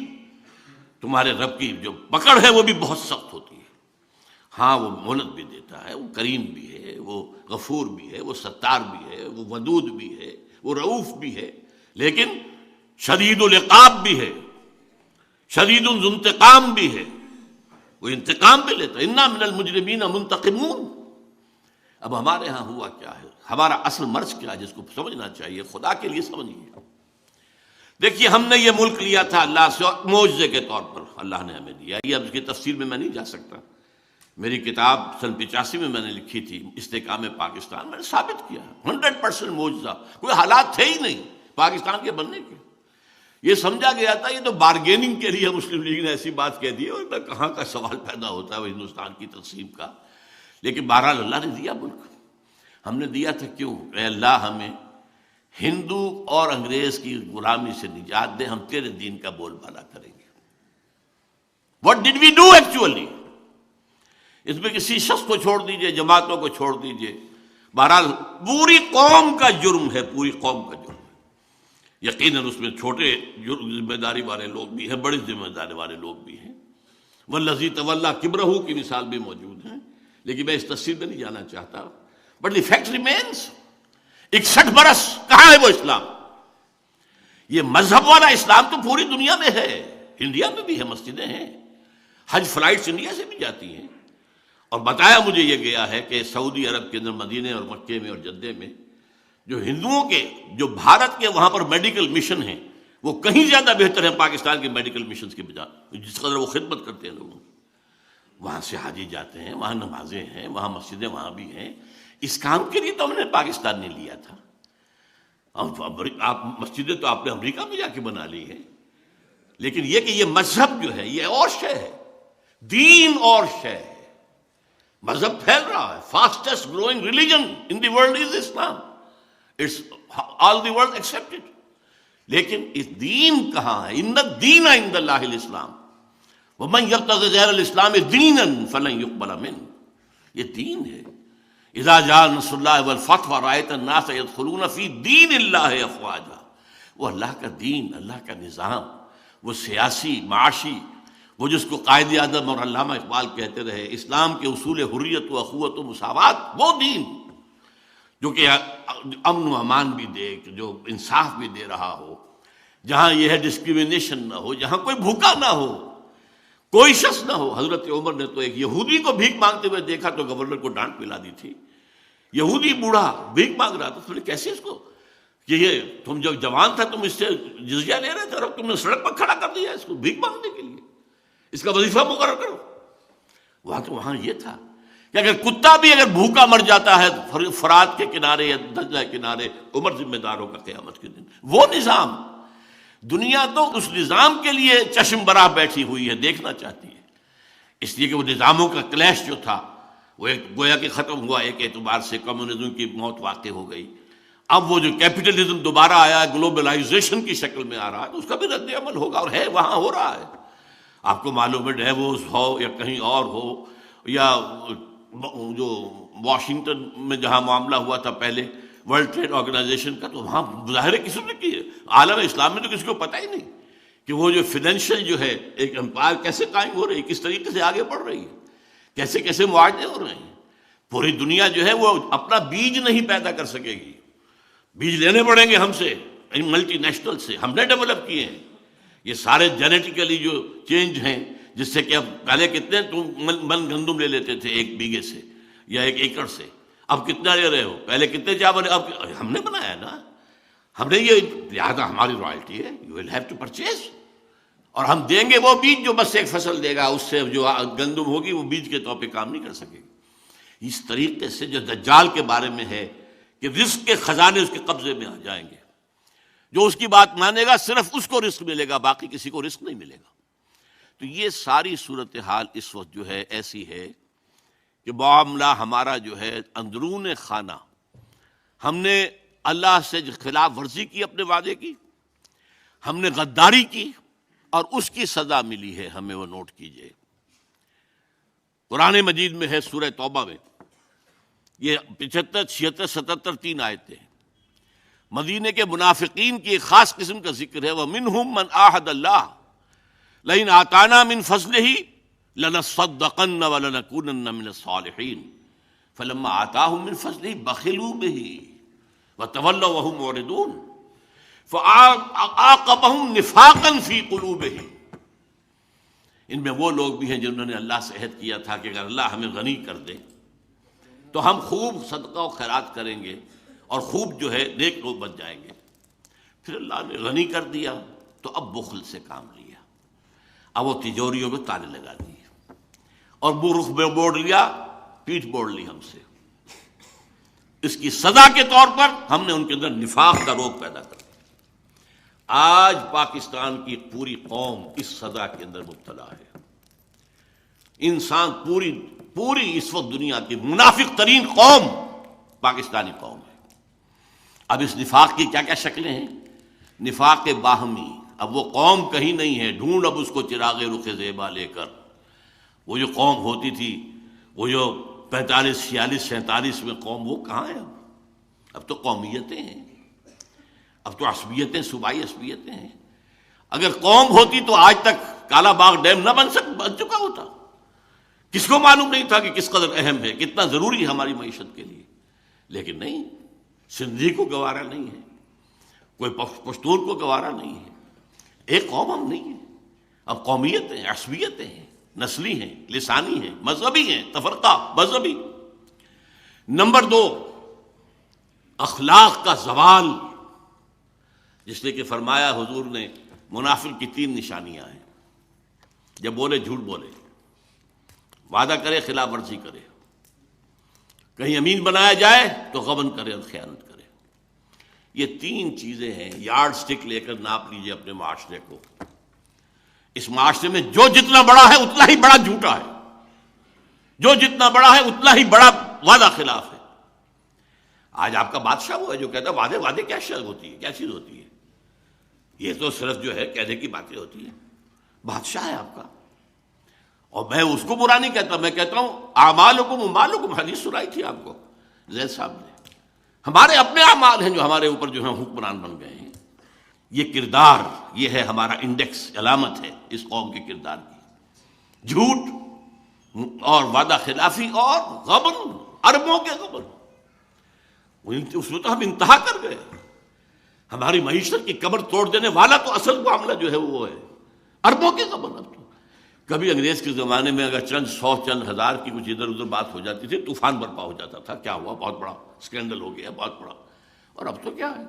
تمہارے رب کی جو پکڑ ہے وہ بھی بہت سخت ہوتی ہے۔ ہاں وہ مہلت بھی دیتا ہے، وہ کریم بھی ہے، وہ غفور بھی ہے، وہ ستار بھی ہے، وہ ودود بھی ہے، وہ رؤوف بھی ہے، لیکن شدید العقاب بھی ہے، شدید الانتقام بھی ہے، وہ انتقام بھی لیتا ہے۔ انا من المجرمین منتقمون۔ اب ہمارے ہاں ہوا کیا ہے، ہمارا اصل مرض کیا ہے جس کو سمجھنا چاہیے، خدا کے لیے سمجھیے۔ دیکھیے ہم نے یہ ملک لیا تھا اللہ سے معجزے کے طور پر، اللہ نے ہمیں دیا۔ یہ اب اس کی تفصیل میں نہیں جا سکتا، میری کتاب سن 85 میں نے لکھی تھی استحکام پاکستان، میں نے ثابت کیا 100% معجزہ، کوئی حالات تھے ہی نہیں پاکستان کے بننے کے۔ یہ سمجھا گیا تھا یہ تو بارگیننگ کے لیے مسلم لیگ نے ایسی بات کہہ دی، اور کہاں کا سوال پیدا ہوتا ہے وہ ہندوستان کی تقسیم کا۔ لیکن بہرحال اللہ نے دیا ملک، ہم نے دیا تھا کیوں؟ اے اللہ ہمیں ہندو اور انگریز کی غلامی سے نجات دے، ہم تیرے دین کا بول بالا کریں گے۔ What did we do actually؟ اس میں کسی شخص کو چھوڑ دیجئے، جماعتوں کو چھوڑ دیجئے، بہرحال پوری قوم کا جرم ہے، پوری قوم کا جرم ہے۔ یقیناً اس میں چھوٹے ذمہ داری والے لوگ بھی ہیں، بڑی ذمہ داری والے لوگ بھی ہیں، والذی تولی کبرہ کی مثال بھی موجود ہے، لیکن میں اس تفصیل میں نہیں جانا چاہتا۔ بٹ دی فیکٹ ریمینس، 61 برس کہاں ہے وہ اسلام؟ یہ مذہب والا اسلام تو پوری دنیا میں ہے، انڈیا میں بھی ہے، مسجدیں ہیں، حج فلائٹس انڈیا سے بھی جاتی ہیں، اور بتایا مجھے یہ گیا ہے کہ سعودی عرب کے اندر مدینے اور مکے میں اور جدے میں جو ہندوؤں کے جو بھارت کے وہاں پر میڈیکل مشن ہیں وہ کہیں زیادہ بہتر ہیں پاکستان کے میڈیکل مشنز کے بجائے، جس قدر وہ خدمت کرتے ہیں لوگوں کی۔ وہاں سے حاجی جاتے ہیں، وہاں نمازیں ہیں، وہاں مسجدیں وہاں بھی ہیں۔ اس کام کے لیے تو ہم نے پاکستان نے لیا تھا۔ آپ مسجدیں تو آپ نے امریکہ میں جا کے بنا لی ہیں، لیکن یہ کہ یہ مذہب جو ہے یہ اور شے ہے، دین اور شے ہے۔ مذہب پھیل رہا ہے، fastest growing religion in the world is Islam, it's all the world expected, لیکن اس دین کہاں ہے؟ ان الدین عند اللہ الاسلام ومن یبتغی غیر الاسلام دینا فلن یقبل منہ، یہ دین ہے۔ اذا جاء نصر اللہ والفتح ورأیت الناس یدخلون فی دین اللہ افواجا، وہ اللہ کا دین، اللہ کا نظام، وہ سیاسی، معاشی، وہ جس کو قائد اعظم اور علامہ اقبال کہتے رہے، اسلام کے اصول حریت و اخوت و مساوات، وہ دین جو کہ امن و امان بھی دے، جو انصاف بھی دے رہا ہو، جہاں یہ ہے ڈسکریمنیشن نہ ہو، جہاں کوئی بھوکا نہ ہو، کوئی شخص نہ ہو۔ حضرت عمر نے تو ایک یہودی کو بھیک مانگتے ہوئے دیکھا تو گورنر کو ڈانٹ پلا دی تھی۔ یہودی بوڑھا بھیک مانگ رہا تھا، تو کیسے اس کو کہ یہ تم جب جوان تھا تم اس سے جزیہ لے رہے تھے اور اب تم نے سڑک پر کھڑا کر دیا اس کو بھیک مانگنے کے لیے، اس کا وظیفہ مقرر کرو۔ وہاں یہ تھا کہ اگر کتا بھی اگر بھوکا مر جاتا ہے فرات کے کنارے یا دجلہ کے کنارے، عمر ذمہ دار ہوگا قیامت کے دن۔ وہ نظام، دنیا تو اس نظام کے لیے چشم براہ بیٹھی ہوئی ہے، دیکھنا چاہتی ہے، اس لیے کہ وہ نظاموں کا کلیش جو تھا وہ ایک گویا کہ ختم ہوا، ایک اعتبار سے کمیونزم کی موت واقع ہو گئی۔ اب وہ جو کیپٹلزم دوبارہ آیا، گلوبلائزیشن کی شکل میں آ رہا ہے، تو اس کا بھی رد عمل ہوگا، اور ہے وہاں ہو رہا ہے۔ آپ کو معلوم ہے ڈیووس ہو یا کہیں اور ہو، یا جو واشنگٹن میں جہاں معاملہ ہوا تھا پہلے ورلڈ ٹریڈ آرگنائزیشن کا، تو وہاں مظاہرے کسی نے کیے، عالم اسلام میں تو کسی کو پتہ ہی نہیں کہ وہ جو فائنینشیل جو ہے ایک امپائر کیسے قائم ہو رہی ہے، کس طریقے سے آگے بڑھ رہی ہے، کیسے کیسے معاہدے ہو رہے ہیں۔ پوری دنیا جو ہے وہ اپنا بیج نہیں پیدا کر سکے گی، بیج لینے پڑیں گے ہم سے، ملٹی نیشنل سے، ہم نے ڈیولپ کیے ہیں۔ یہ سارے جینیٹیکلی جو چینج ہیں، جس سے کہ اب پہلے کتنے تم من گندم لے لیتے تھے ایک بیگھے سے یا ایک ایکڑ سے، اب کتنا لے رہے ہو؟ پہلے کتنے چاول، اب ہم نے بنایا نا، ہم نے یہ، لہٰذا ہماری رائلٹی ہے، you will have to purchase, اور ہم دیں گے وہ بیج جو بس ایک فصل دے گا، اس سے جو گندم ہوگی وہ بیج کے طور پہ کام نہیں کر سکے گی۔ اس طریقے سے جو دجال کے بارے میں ہے کہ رزق کے خزانے اس کے قبضے میں آ جائیں گے، جو اس کی بات مانے گا صرف اس کو رزق ملے گا، باقی کسی کو رزق نہیں ملے گا۔ تو یہ ساری صورتحال اس وقت جو ہے ایسی ہے کہ معاملہ ہمارا جو ہے اندرون خانہ، ہم نے اللہ سے خلاف ورزی کی، اپنے وعدے کی، ہم نے غداری کی، اور اس کی سزا ملی ہے ہمیں، وہ نوٹ کیجئے۔ قرآن مجید میں ہے سورہ توبہ میں، یہ 75 76 77 3 آیتیں ہیں۔ مدینے کے منافقین کی ایک خاص قسم کا ذکر ہے، وَمِنْهُمْ مَنْ عَاهَدَ اللَّهَ لَئِنْ آتَانَا مِنْ فَضْلِهِ لَنَصَّدَّقَنَّ وَلَنَكُونَنَّ مِنَ الصَّالِحِينَ فَلَمَّا آتَاهُم مِنْ فَضْلِهِ بَخِلُوا بِهِ وَتَوَلَّوْا وَهُمْ مُعْرِضُونَ فَعَاقَبَهُمْ نِفَاقًا فِي قُلُوبِهِمْ۔ ان میں وہ لوگ بھی ہیں جنہوں نے اللہ سے عہد کیا تھا کہ اگر اللہ ہمیں غنی کر دے تو ہم خوب صدقہ و خیرات کریں گے اور خوب جو ہے نیک لوگ بن جائیں گے۔ پھر اللہ نے غنی کر دیا تو اب بخل سے کام لیا، اب وہ تجوریوں میں تالے لگا دیے اور منہ رخ میں موڑ لیا، پیٹھ موڑ لی ہم سے۔ اس کی سزا کے طور پر ہم نے ان کے اندر نفاق کا روگ پیدا کر دیا۔ آج پاکستان کی پوری قوم اس سزا کے اندر مبتلا ہے۔ انسان پوری اس وقت دنیا کی منافق ترین قوم پاکستانی قوم ہے۔ اب اس نفاق کی کیا کیا شکلیں ہیں؟ نفاق باہمی، اب وہ قوم کہیں نہیں ہے، ڈھونڈ اب اس کو چراغ رخ زیبا لے کر۔ وہ جو قوم ہوتی تھی، وہ جو 45 46 47 میں قوم، وہ کہاں ہے اب تو قومیتیں ہیں، اب تو عصبیتیں، صوبائی عصبیتیں ہیں۔ اگر قوم ہوتی تو آج تک کالا باغ ڈیم نہ بن چکا ہوتا۔ کس کو معلوم نہیں تھا کہ کس قدر اہم ہے، کتنا ضروری ہے ہماری معیشت کے لیے؟ لیکن نہیں، سندھی کو گوارا نہیں ہے، کوئی پشتون کو گوارا نہیں ہے، ایک قوم ہم نہیں ہیں۔ اب قومیتیں، عصبیتیں ہیں، نسلی ہیں، لسانی ہیں، مذہبی ہیں، تفرقہ مذہبی۔ نمبر 2، اخلاق کا زوال، جس نے کہ فرمایا حضور نے منافق کی 3 نشانیاں ہیں۔ جب بولے جھوٹ بولے، وعدہ کرے خلاف ورزی کرے، کہیں امین بنایا جائے تو غبن کرے اور خیانت کرے۔ یہ 3 چیزیں ہیں، یارڈ سٹک لے کر ناپ لیجئے اپنے معاشرے کو۔ اس معاشرے میں جو جتنا بڑا ہے اتنا ہی بڑا جھوٹا ہے، جو جتنا بڑا ہے اتنا ہی بڑا وعدہ خلاف ہے۔ آج آپ کا بادشاہ وہ ہے جو کہتا ہے وعدے کیا شے ہوتی ہے، کیا چیز ہوتی ہے؟ یہ تو صرف جو ہے کہنے کی باتیں ہوتی ہیں۔ بادشاہ ہے آپ کا، اور میں اس کو برا نہیں کہتا، میں کہتا ہوں اعمالکم اموالکم، حدیث سنائی تھی آپ کو زید صاحب نے۔ ہمارے اپنے اعمال ہیں جو ہمارے اوپر جو ہیں حکمران بن گئے ہیں۔ یہ کردار، یہ ہے ہمارا انڈیکس، علامت ہے اس قوم کے کردار کی۔ جھوٹ اور وعدہ خلافی اور غبن، اربوں کے غبن، اس میں تو ہم انتہا کر گئے. ہماری معیشت کی کمر توڑ دینے والا تو اصل معاملہ جو ہے وہ ہے اربوں کے غبن. اب تو کبھی انگریز کے زمانے میں اگر چند سو چند ہزار کی کچھ ادھر ادھر بات ہو جاتی تھی طوفان برپا ہو جاتا تھا، کیا ہوا، بہت بڑا اسکینڈل ہو گیا، بہت بڑا. اور اب تو کیا ہے،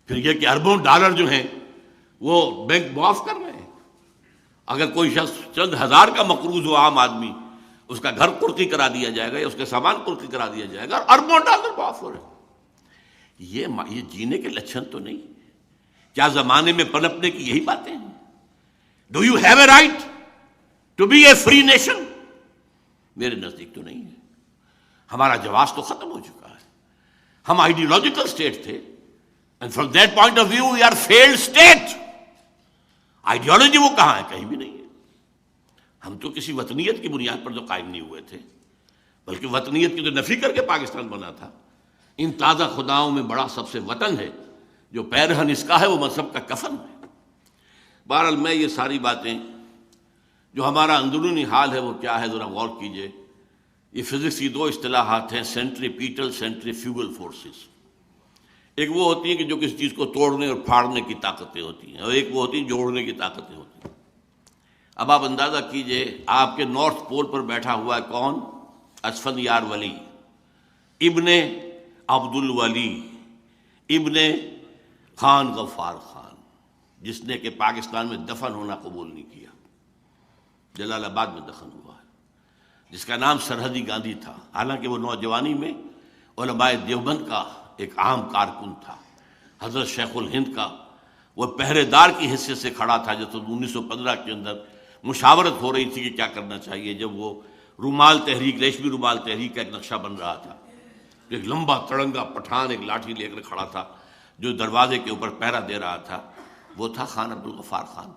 پھر یہ کہ اربوں ڈالر جو ہیں وہ بینک معاف کر رہے ہیں. اگر کوئی شخص چند ہزار کا مقروض ہو، عام آدمی، اس کا گھر قرقی کرا دیا جائے گا یا اس کے سامان قرقی کرا دیا جائے گا، اور اربوں ڈالر معاف ہو رہے ہیں. یہ جینے کے لچھن تو نہیں. کیا زمانے میں پنپنے کی یہی باتیں ہیں؟ Do you have a right to be a free nation? میرے نزدیک تو نہیں ہے. ہمارا جواز تو ختم ہو چکا ہے. ہم آئیڈیولوجیکل اسٹیٹ تھے، and from that point of view we are failed state. Ideology وہ کہاں ہے؟ کہیں بھی نہیں ہے. ہم تو کسی وطنیت کی بنیاد پر تو قائم نہیں ہوئے تھے، بلکہ وطنیت کی تو نفی کر کے پاکستان بنا تھا. ان تازہ خداؤں میں بڑا سب سے وطن ہے، جو پیرہن اس کا ہے وہ مذہب کا کفن ہے. بہرحال میں یہ ساری باتیں، جو ہمارا اندرونی حال ہے وہ کیا ہے ذرا غور کیجئے. یہ فزکس کی دو اصطلاحات ہیں، سینٹریپیٹل، سینٹریفیوگل فورسز. ایک وہ ہوتی ہیں کہ جو کسی چیز کو توڑنے اور پھاڑنے کی طاقتیں ہوتی ہیں، اور ایک وہ ہوتی ہیں جوڑنے کی طاقتیں ہوتی ہیں. اب آپ اندازہ کیجئے، آپ کے نارتھ پول پر بیٹھا ہوا ہے کون؟ اسفندیار ولی ابن عبد الولی ابن خان غفار خان، جس نے کہ پاکستان میں دفن ہونا قبول نہیں کیا، جلال آباد میں دفن ہوا ہے، جس کا نام سرحدی گاندھی تھا. حالانکہ وہ نوجوانی میں علماء دیوبند کا ایک عام کارکن تھا. حضرت شیخ الہند کا وہ پہرے دار کی حیثیت سے کھڑا تھا جب 1915 کے اندر مشاورت ہو رہی تھی کہ کیا کرنا چاہیے، جب وہ رومال تحریک، ریشمی رومال تحریک کا ایک نقشہ بن رہا تھا. ایک لمبا تڑنگا پٹھان ایک لاٹھی لے کر کھڑا تھا جو دروازے کے اوپر پہرا دے رہا تھا، وہ تھا خان عبد الغفار خان.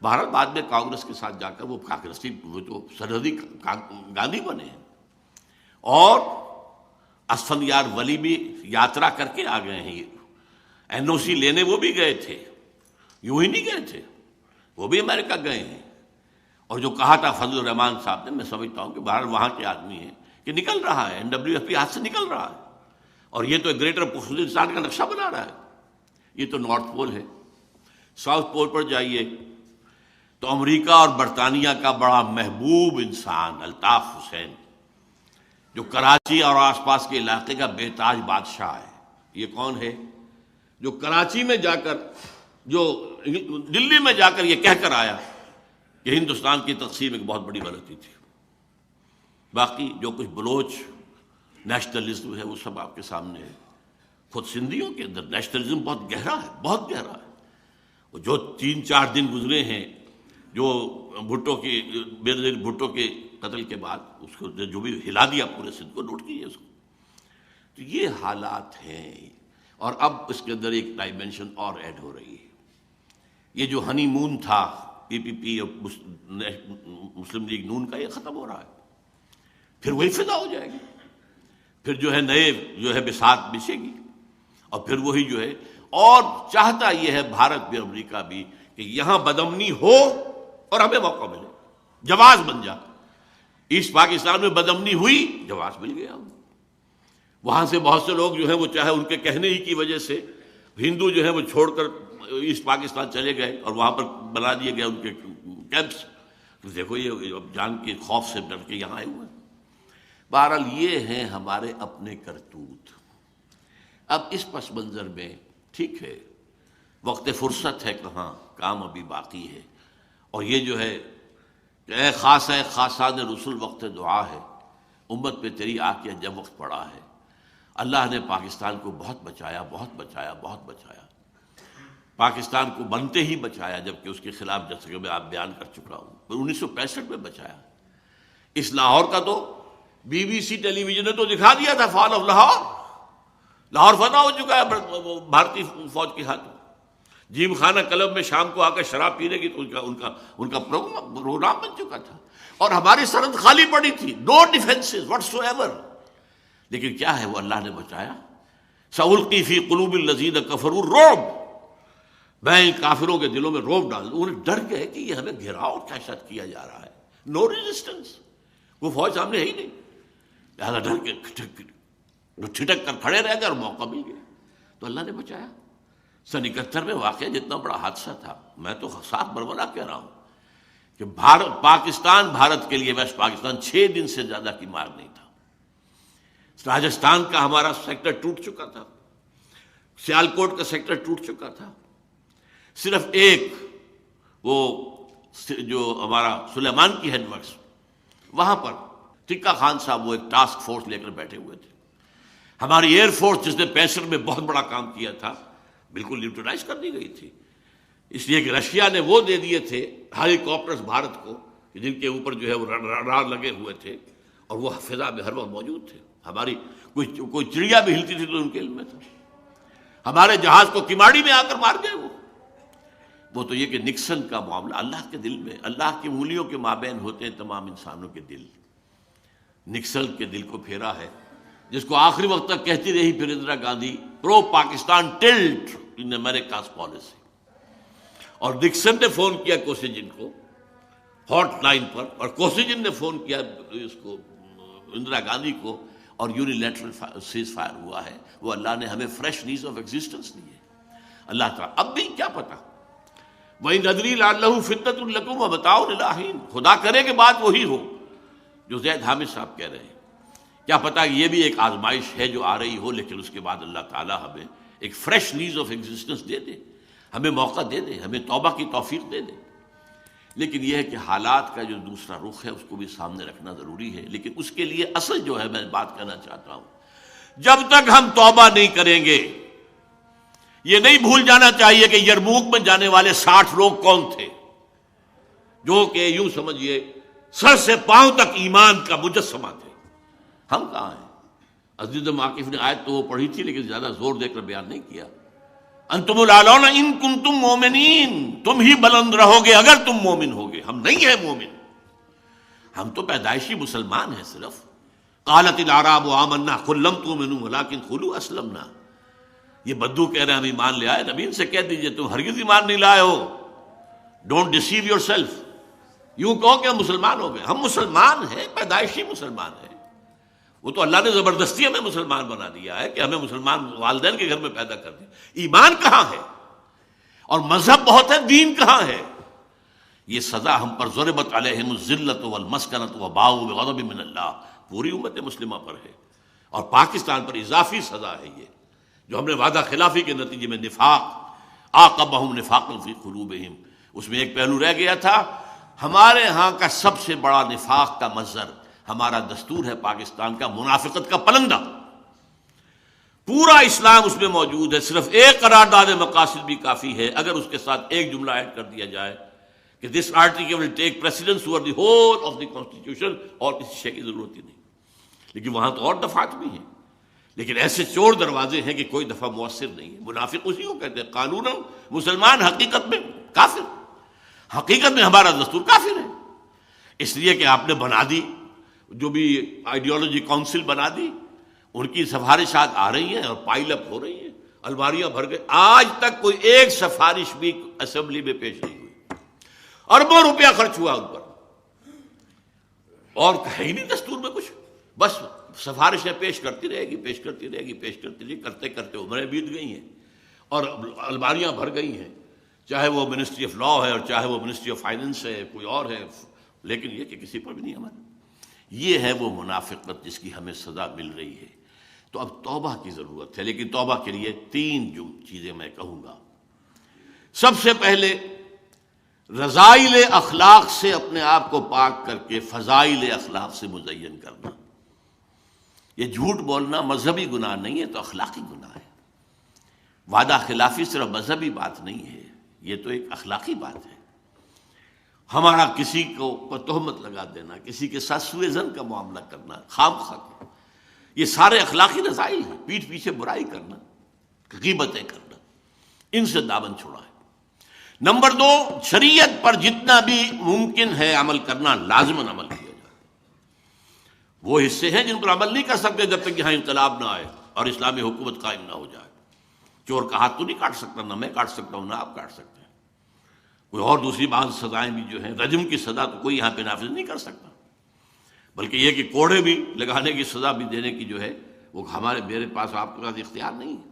بہرحال بعد میں کانگریس کے ساتھ جا کر وہ کانگریسی، وہ تو سرحدی گاندھی بنے ہیں. اور اسفندیار ولی بھی یاترا کر کے آ گئے ہیں. این او سی لینے وہ بھی گئے تھے، یوں ہی نہیں گئے تھے، وہ بھی امریکہ گئے ہیں. اور جو کہا تھا فضل الرحمان صاحب نے، میں سمجھتا ہوں کہ بہرحال وہاں کے آدمی ہیں کہ نکل رہا ہے، NWFP ہاتھ سے نکل رہا ہے. اور یہ تو گریٹر خصوصیات کا نقشہ بنا رہا ہے. یہ تو نارتھ پول ہے. ساؤتھ پول پر جائیے تو امریکہ اور برطانیہ کا بڑا محبوب انسان الطاف حسین، جو کراچی اور آس پاس کے علاقے کا بے تاج بادشاہ ہے. یہ کون ہے؟ جو کراچی میں جا کر، جو دلی میں جا کر یہ کہہ کر آیا کہ ہندوستان کی تقسیم ایک بہت بڑی غلطی تھی. باقی جو کچھ بلوچ نیشنلزم ہے وہ سب آپ کے سامنے ہے. خود سندھیوں کے اندر نیشنلزم بہت گہرا ہے، بہت گہرا ہے. وہ جو 3-4 دن گزرے ہیں، جو بینظیر بھٹو کے قتل کے بعد اس کو جو بھی ہلا دیا پورے سندھ کو، نوٹ کیجیے اس کو. تو یہ حالات ہیں. اور اب اس کے اندر ایک ڈائمنشن اور ایڈ ہو رہی ہے. یہ جو ہنی مون تھا PPP اور مسلم لیگ نون کا، یہ ختم ہو رہا ہے. پھر وہی فضا ہو جائے گی، پھر جو ہے نئے جو ہے بساط بچھے گی، اور پھر وہی جو ہے. اور چاہتا یہ ہے بھارت بھی، امریکہ بھی، کہ یہاں بدامنی ہو اور ہمیں موقع ملے، جواز بن جا. ایسٹ پاکستان میں بدامنی ہوئی، جواز مل گیا. وہاں سے بہت سے لوگ جو ہیں وہ چاہے ان کے کہنے ہی کی وجہ سے ہندو جو ہیں وہ چھوڑ کر ایسٹ پاکستان چلے گئے اور وہاں پر بنا دیے گئے ان کے کیمپس. تو دیکھو یہ جان کے خوف سے ڈر کے یہاں آئے ہوئے. بہرحال یہ ہیں ہمارے اپنے کرتوت. اب اس پس منظر میں ٹھیک ہے، وقت فرصت ہے کہاں، کام ابھی باقی ہے. اور یہ جو ہے اے خاص ہے خاصان رسول، وقت دعا ہے، امت پہ تیری آ کے جب وقت پڑا ہے. اللہ نے پاکستان کو بہت بچایا، بہت بچایا، بہت بچایا. پاکستان کو بنتے ہی بچایا، جبکہ اس کے خلاف جیسے کہ میں آپ بیان کر چکا ہوں 1965 میں بچایا. اس لاہور کا تو BBC ٹیلی ویژن نے تو دکھا دیا تھا، فال آف لاہور. لاہور فتح ہو چکا ہے بھارتی فوج کے ہاتھوں. جیم خانہ کلب میں شام کو آ کر شراب پینے کی تو ان کا پروگرام بن چکا تھا. اور ہماری سرحد خالی پڑی تھی، نو ڈیفنسز واٹس ایور. لیکن کیا ہے وہ اللہ نے بچایا. سألقی فی قلوب الذین کفروا الرعب، میں کافروں کے دلوں میں رعب ڈال دوں. انہیں ڈر گئے کہ یہ ہمیں گھیراؤ کیا شاید کیا جا رہا ہے. نو ریزسٹنس، وہ فوج سامنے ہے ہی نہیں، لہٰذا ڈر کے ٹھٹک کر کھڑے رہ گئے اور موقع مل گیا تو اللہ نے بچایا۔ سن 71 میں واقعہ جتنا بڑا حادثہ تھا، میں تو صاف بربلا کہہ رہا ہوں کہ پاکستان بھارت کے لیے ویسٹ پاکستان 6 دن سے زیادہ کی مار نہیں تھا۔ راجستھان کا ہمارا سیکٹر ٹوٹ چکا تھا، سیالکوٹ کا سیکٹر ٹوٹ چکا تھا، صرف ایک وہ جو ہمارا سلیمان کی ہیڈ ورکس، وہاں پر ٹکا خان صاحب وہ ایک ٹاسک فورس لے کر بیٹھے ہوئے تھے۔ ہماری ایئر فورس جس نے 65 میں بہت بڑا کام کیا تھا بالکل نیوٹرلائز کر دی گئی تھی، اس لیے کہ رشیا نے وہ دے دیے تھے ہیلی کاپٹرز بھارت کو جن کے اوپر جو ہے وہ رڈار لگے ہوئے تھے اور وہ فضا میں ہر وقت موجود تھے۔ ہماری کوئی چڑیا بھی ہلتی تھی تو ان کے علم میں تھا۔ ہمارے جہاز کو کماڑی میں آ کر مار گئے وہ تو یہ کہ نکسن کا معاملہ اللہ کے دل میں، اللہ کی انگلیوں کے مابین ہوتے ہیں تمام انسانوں کے دل۔ نکسن کے دل کو پھیرا ہے، جس کو آخری وقت تک کہتی رہی پھر اندرا گاندھی، پرو پاکستان ٹلٹ ان امریکاز پالیسی۔ اور نکسن نے فون کیا کوسیجن کو ہاٹ لائن پر، اور کوسیجن نے فون کیا اس کو اندرا گاندھی کو، اور یونیلیٹرل سیز فائر ہوا ہے۔ وہ اللہ نے ہمیں فریش نیز آف ایگزسٹنس دی ہے۔ اللہ تعالیٰ اب بھی کیا پتا، وَإِنْ نَدْرِي لَعَلَّهُ فِتْنَةٌ لَكُمْ وَمَتَاعٌ إِلَىٰ حِينٍ، خدا کرے کہ بات وہی ہو جو زید حامد صاحب کہہ رہے ہیں۔ کیا پتا یہ بھی ایک آزمائش ہے جو آ رہی ہو، لیکن اس کے بعد اللہ تعالیٰ ہمیں ایک فریش نیز آف ایگزسٹنس دے دے، ہمیں موقع دے دے، ہمیں توبہ کی توفیق دے دے۔ لیکن یہ ہے کہ حالات کا جو دوسرا رخ ہے اس کو بھی سامنے رکھنا ضروری ہے۔ لیکن اس کے لیے اصل جو ہے میں بات کہنا چاہتا ہوں، جب تک ہم توبہ نہیں کریں گے، یہ نہیں بھول جانا چاہیے کہ یرموک میں جانے والے 60 لوگ کون تھے، جو کہ یوں سمجھیے سر سے پاؤں تک ایمان کا مجسمہ تھے۔ ہم کہاں ہیں؟ عزیز ماقف نے آیت تو وہ پڑھی تھی لیکن زیادہ زور دے کر بیان نہیں کیا۔ انتم الاعلون ان کنتم مومنین، تم ہی بلند رہو گے اگر تم مومن ہوگے۔ ہم نہیں ہیں مومن، ہم تو پیدائشی مسلمان ہیں صرف۔ قالت الاعراب آمنا قل لم تؤمنوا ولکن قولوا اسلمنا۔ یہ بدو کہہ رہے ہیں ہم ایمان لے آئے، نبی ان سے کہہ دیجئے تم ہرگز ایمان نہیں لائے ہو، ڈونٹ ڈیسیو یور سیلف، یوں کہو کہ ہم مسلمان ہو گئے۔ ہم مسلمان ہیں، پیدائشی مسلمان ہیں۔ وہ تو اللہ نے زبردستی ہمیں مسلمان بنا دیا ہے کہ ہمیں مسلمان والدین کے گھر میں پیدا کر دیا۔ ایمان کہاں ہے؟ اور مذہب بہت ہے، دین کہاں ہے؟ یہ سزا ہم پر ضربت علیہم الذلۃ والمسکنۃ وباؤوا بغضب من اللہ، پوری امت مسلمہ پر ہے، اور پاکستان پر اضافی سزا ہے یہ جو ہم نے وعدہ خلافی کے نتیجے میں نفاق عاقبہم نفاقا فی قلوبہم، اس میں ایک پہلو رہ گیا تھا۔ ہمارے ہاں کا سب سے بڑا نفاق کا مظہر ہمارا دستور ہے پاکستان کا، منافقت کا پلندہ۔ پورا اسلام اس میں موجود ہے، صرف ایک قرارداد مقاصد بھی کافی ہے اگر اس کے ساتھ ایک جملہ ایڈ کر دیا جائے کہ this article will take precedence over the whole of the constitution, اور کسی شے کی ضرورت ہی نہیں۔ لیکن وہاں تو اور دفعات بھی ہیں، لیکن ایسے چور دروازے ہیں کہ کوئی دفعہ مؤثر نہیں ہے۔ منافق اسی کو کہتے ہیں قانون، مسلمان حقیقت میں کافر، حقیقت میں ہمارا دستور کافر ہے۔ اس لیے کہ آپ نے بنا دی، جو بھی آئیڈیالوجی کاؤنسل بنا دی، ان کی سفارشات آ رہی ہیں اور پائل اپ ہو رہی ہیں، الماریاں بھر گئی۔ آج تک کوئی ایک سفارش بھی اسمبلی میں پیش نہیں ہوئی، اربوں روپیہ خرچ ہوا ان پر، اور ہے ہی نہیں دستور میں کچھ، بس سفارشیں پیش کرتی رہے گی، پیش کرتی رہے گی، پیش کرتی رہے گی، کرتے کرتے عمریں بیت گئی ہیں اور الماریاں بھر گئی ہیں، چاہے وہ منسٹری آف لا ہے اور چاہے وہ منسٹری آف فائننس ہے، کوئی اور ہے، لیکن یہ کہ کسی پر بھی نہیں عمل۔ یہ ہے وہ منافقت جس کی ہمیں سزا مل رہی ہے۔ تو اب توبہ کی ضرورت ہے، لیکن توبہ کے لیے 3 چیزیں میں کہوں گا۔ سب سے پہلے رذائل اخلاق سے اپنے آپ کو پاک کر کے فضائل اخلاق سے مزین کرنا۔ یہ جھوٹ بولنا مذہبی گناہ نہیں ہے تو اخلاقی گناہ ہے۔ وعدہ خلافی صرف مذہبی بات نہیں ہے، یہ تو ایک اخلاقی بات ہے۔ ہمارا کسی کو تہمت لگا دینا، کسی کے ساتھ سوء ظن کا معاملہ کرنا، خام خواہ، یہ سارے اخلاقی رذائل ہیں۔ پیٹھ پیچھے برائی کرنا، غیبتیں کرنا، ان سے دامن چھڑائیں۔ نمبر 2، شریعت پر جتنا بھی ممکن ہے عمل کرنا، لازماً عمل کیا جائے۔ وہ حصے ہیں جن پر عمل نہیں کر سکتے جب تک یہاں انقلاب نہ آئے اور اسلامی حکومت قائم نہ ہو جائے۔ چور کا ہاتھ تو نہیں کاٹ سکتا، نہ میں کاٹ سکتا ہوں نہ آپ کاٹ سکتے ہیں۔ کوئی اور دوسری بعض سزائیں بھی جو ہیں، رجم کی سزا تو کوئی یہاں پہ نافذ نہیں کر سکتا، بلکہ یہ کہ کوڑے بھی لگانے کی سزا بھی دینے کی جو ہے وہ میرے پاس آپ کے پاس اختیار نہیں ہے۔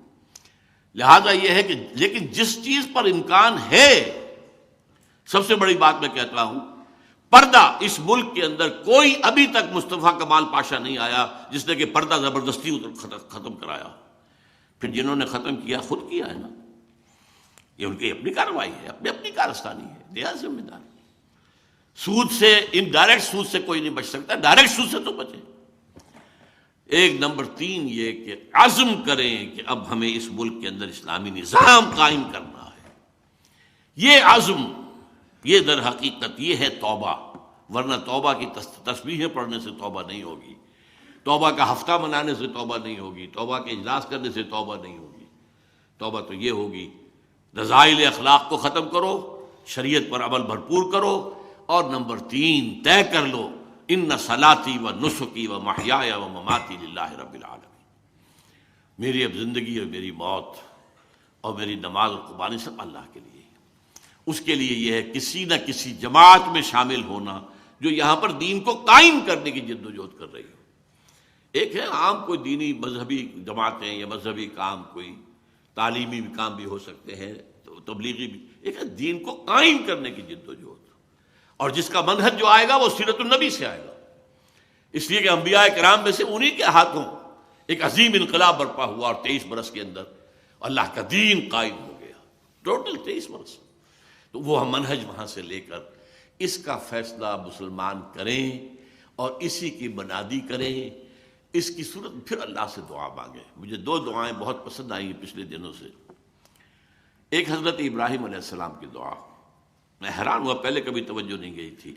لہذا یہ ہے کہ لیکن جس چیز پر امکان ہے، سب سے بڑی بات میں کہتا ہوں، پردہ اس ملک کے اندر کوئی ابھی تک مصطفیٰ کمال پاشا نہیں آیا جس نے کہ پردہ زبردستی ختم کرایا۔ پھر جنہوں نے ختم کیا خود کیا ہے نا، یہ ان کی اپنی کارروائی ہے، اپنی کارستانی ہے، دیا ذمہ دار۔ سود سے، انڈائریکٹ سود سے کوئی نہیں بچ سکتا، ڈائریکٹ سود سے تو بچے۔ ایک نمبر 3 یہ کہ عزم کریں کہ اب ہمیں اس ملک کے اندر اسلامی نظام قائم کرنا ہے۔ یہ عزم، یہ در حقیقت یہ ہے توبہ، ورنہ توبہ کی تسبیحیں پڑھنے سے توبہ نہیں ہوگی، توبہ کا ہفتہ منانے سے توبہ نہیں ہوگی، توبہ کے اجلاس کرنے سے توبہ نہیں ہوگی۔ توبہ تو یہ ہوگی رذائل اخلاق کو ختم کرو، شریعت پر عمل بھرپور کرو، اور نمبر 3 طے کر لو ان صلاتی و نسکی و محیای و مماتی للہ رب العالمین، میری اب زندگی اور میری موت اور میری نماز اور قربانی سب اللہ کے لیے۔ اس کے لیے یہ ہے کسی نہ کسی جماعت میں شامل ہونا جو یہاں پر دین کو قائم کرنے کی جد و جہد کر رہی ہو۔ ایک ہے عام کوئی دینی مذہبی جماعتیں یا مذہبی کام، کوئی تعلیمی بھی کام بھی ہو سکتے ہیں، تبلیغی بھی، ایک ہے دین کو قائم کرنے کی جد و جہد، اور جس کا منہج جو آئے گا وہ سیرت النبی سے آئے گا، اس لیے کہ انبیاء کرام میں سے انہی کے ہاتھوں ایک عظیم انقلاب برپا ہوا، اور 23 برس کے اندر اللہ کا دین قائم ہو گیا، ٹوٹل 23 برس۔ تو وہ منہج وہاں سے لے کر اس کا فیصلہ مسلمان کریں اور اسی کی منادی کریں، اس کی صورت پھر اللہ سے دعا مانگیں۔ مجھے 2 دعائیں بہت پسند آئی ہیں پچھلے دنوں سے۔ ایک حضرت ابراہیم علیہ السلام کی دعا، میں حیران ہوا، پہلے کبھی توجہ نہیں گئی تھی،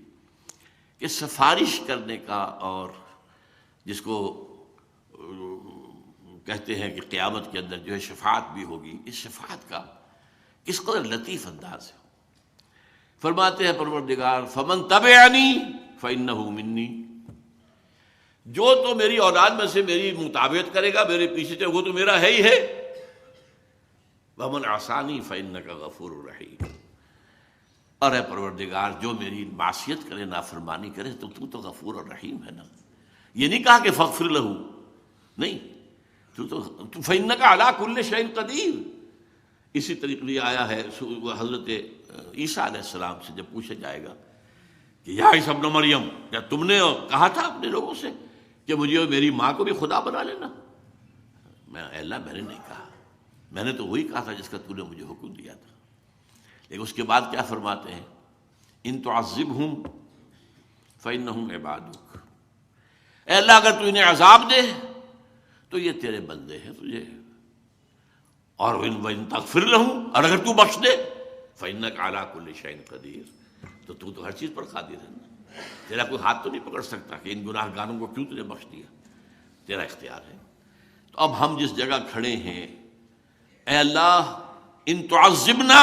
کہ سفارش کرنے کا، اور جس کو کہتے ہیں کہ قیامت کے اندر جو ہے شفاعت بھی ہوگی، اس شفاعت کا کس قدر لطیف انداز ہے۔ فرماتے ہیں پروردگار فمن تبعنی فإنہ منی، جو تو میری اولاد میں سے میری مطابقت کرے گا، میرے پیچھے چلے، وہ تو میرا ہے ہی ہے۔ ومن عصانی فإنک غفور رحیم، اور اے پروردگار جو میری معصیت کرے، نافرمانی کرے، تو غفور اور رحیم ہے نا۔ یہ نہیں کہا کہ فاغفر لہ، نہیں، تو فإنک علی کل شیء قدیر۔ اسی طریقے یہ آیا ہے حضرت عیسیٰ علیہ السلام سے جب پوچھا جائے گا کہ یا عیسیٰ ابن مریم، کیا تم نے کہا تھا اپنے لوگوں سے کہ مجھے اور میری ماں کو بھی خدا بنا لینا؟ اے اللہ، میں نے نہیں کہا، میں نے تو وہی کہا تھا جس کا تو نے مجھے حکم دیا تھا۔ لیکن اس کے بعد کیا فرماتے ہیں؟ ان تعذبہم فإنہم عبادک، اے اللہ اگر تو انہیں عذاب دے تو یہ تیرے بندے ہیں تجھے، اور وَإِن تغفر لہم، اور اگر تو بخش دے فإنک علی کل شیء قدیر، تو ہر چیز پر قادر ہے نا، تیرا کوئی ہاتھ تو نہیں پکڑ سکتا کہ ان گناہ گاروں کو کیوں تجھے بخش دیا، تیرا اختیار ہے۔ تو اب ہم جس جگہ کھڑے ہیں، اے اللہ ان تعذبنا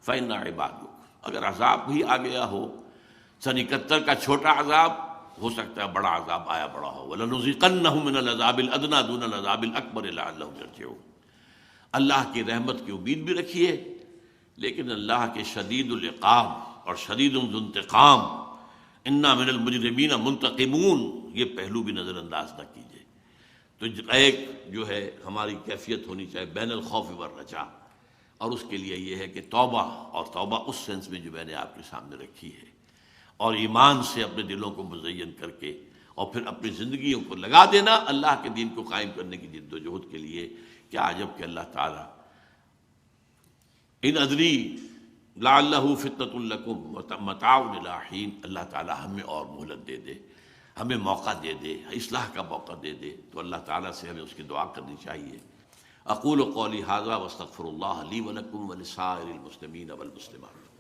فإنا عبادک، اگر عذاب بھی آ گیا ہو، سن 71 کا چھوٹا عذاب ہو سکتا ہے بڑا عذاب آیا بڑا ہو، وَلَنُذِيقَنَّهُم مِّنَ الْعَذَابِ الْأَدْنَىٰ دُونَ الْعَذَابِ الْأَكْبَرِ لَعَلَّهُمْ يَرْجِعُونَ۔ اللہ کی رحمت کی امید بھی رکھیے، لیکن اللہ کے شدید العقاب اور شدید الانتقام، انا من المجرمین منتقمون، یہ پہلو بھی نظر انداز نہ کیجیے۔ تو ایک جو ہے ہماری کیفیت ہونی چاہیے بین الخوف والرجاء، اور اس کے لیے یہ ہے کہ توبہ، اور توبہ اس سینس میں جو میں نے آپ کے سامنے رکھی ہے، اور ایمان سے اپنے دلوں کو مزین کر کے، اور پھر اپنی زندگیوں کو لگا دینا اللہ کے دین کو قائم کرنے کی جد و جہد کے لیے۔ کیا عجب کہ اللہ تعالیٰ ان ادری لعلہ فتنۃ لکم متاع الی حین، اللہ تعالیٰ ہمیں اور مہلت دے دے، ہمیں موقع دے دے، اصلاح کا موقع دے دے، تو اللہ تعالیٰ سے ہمیں اس کی دعا کرنی چاہیے۔ اقول قولی ھذا واستغفر اللہ لی ولکم ولسائر المسلمین والمسلمات۔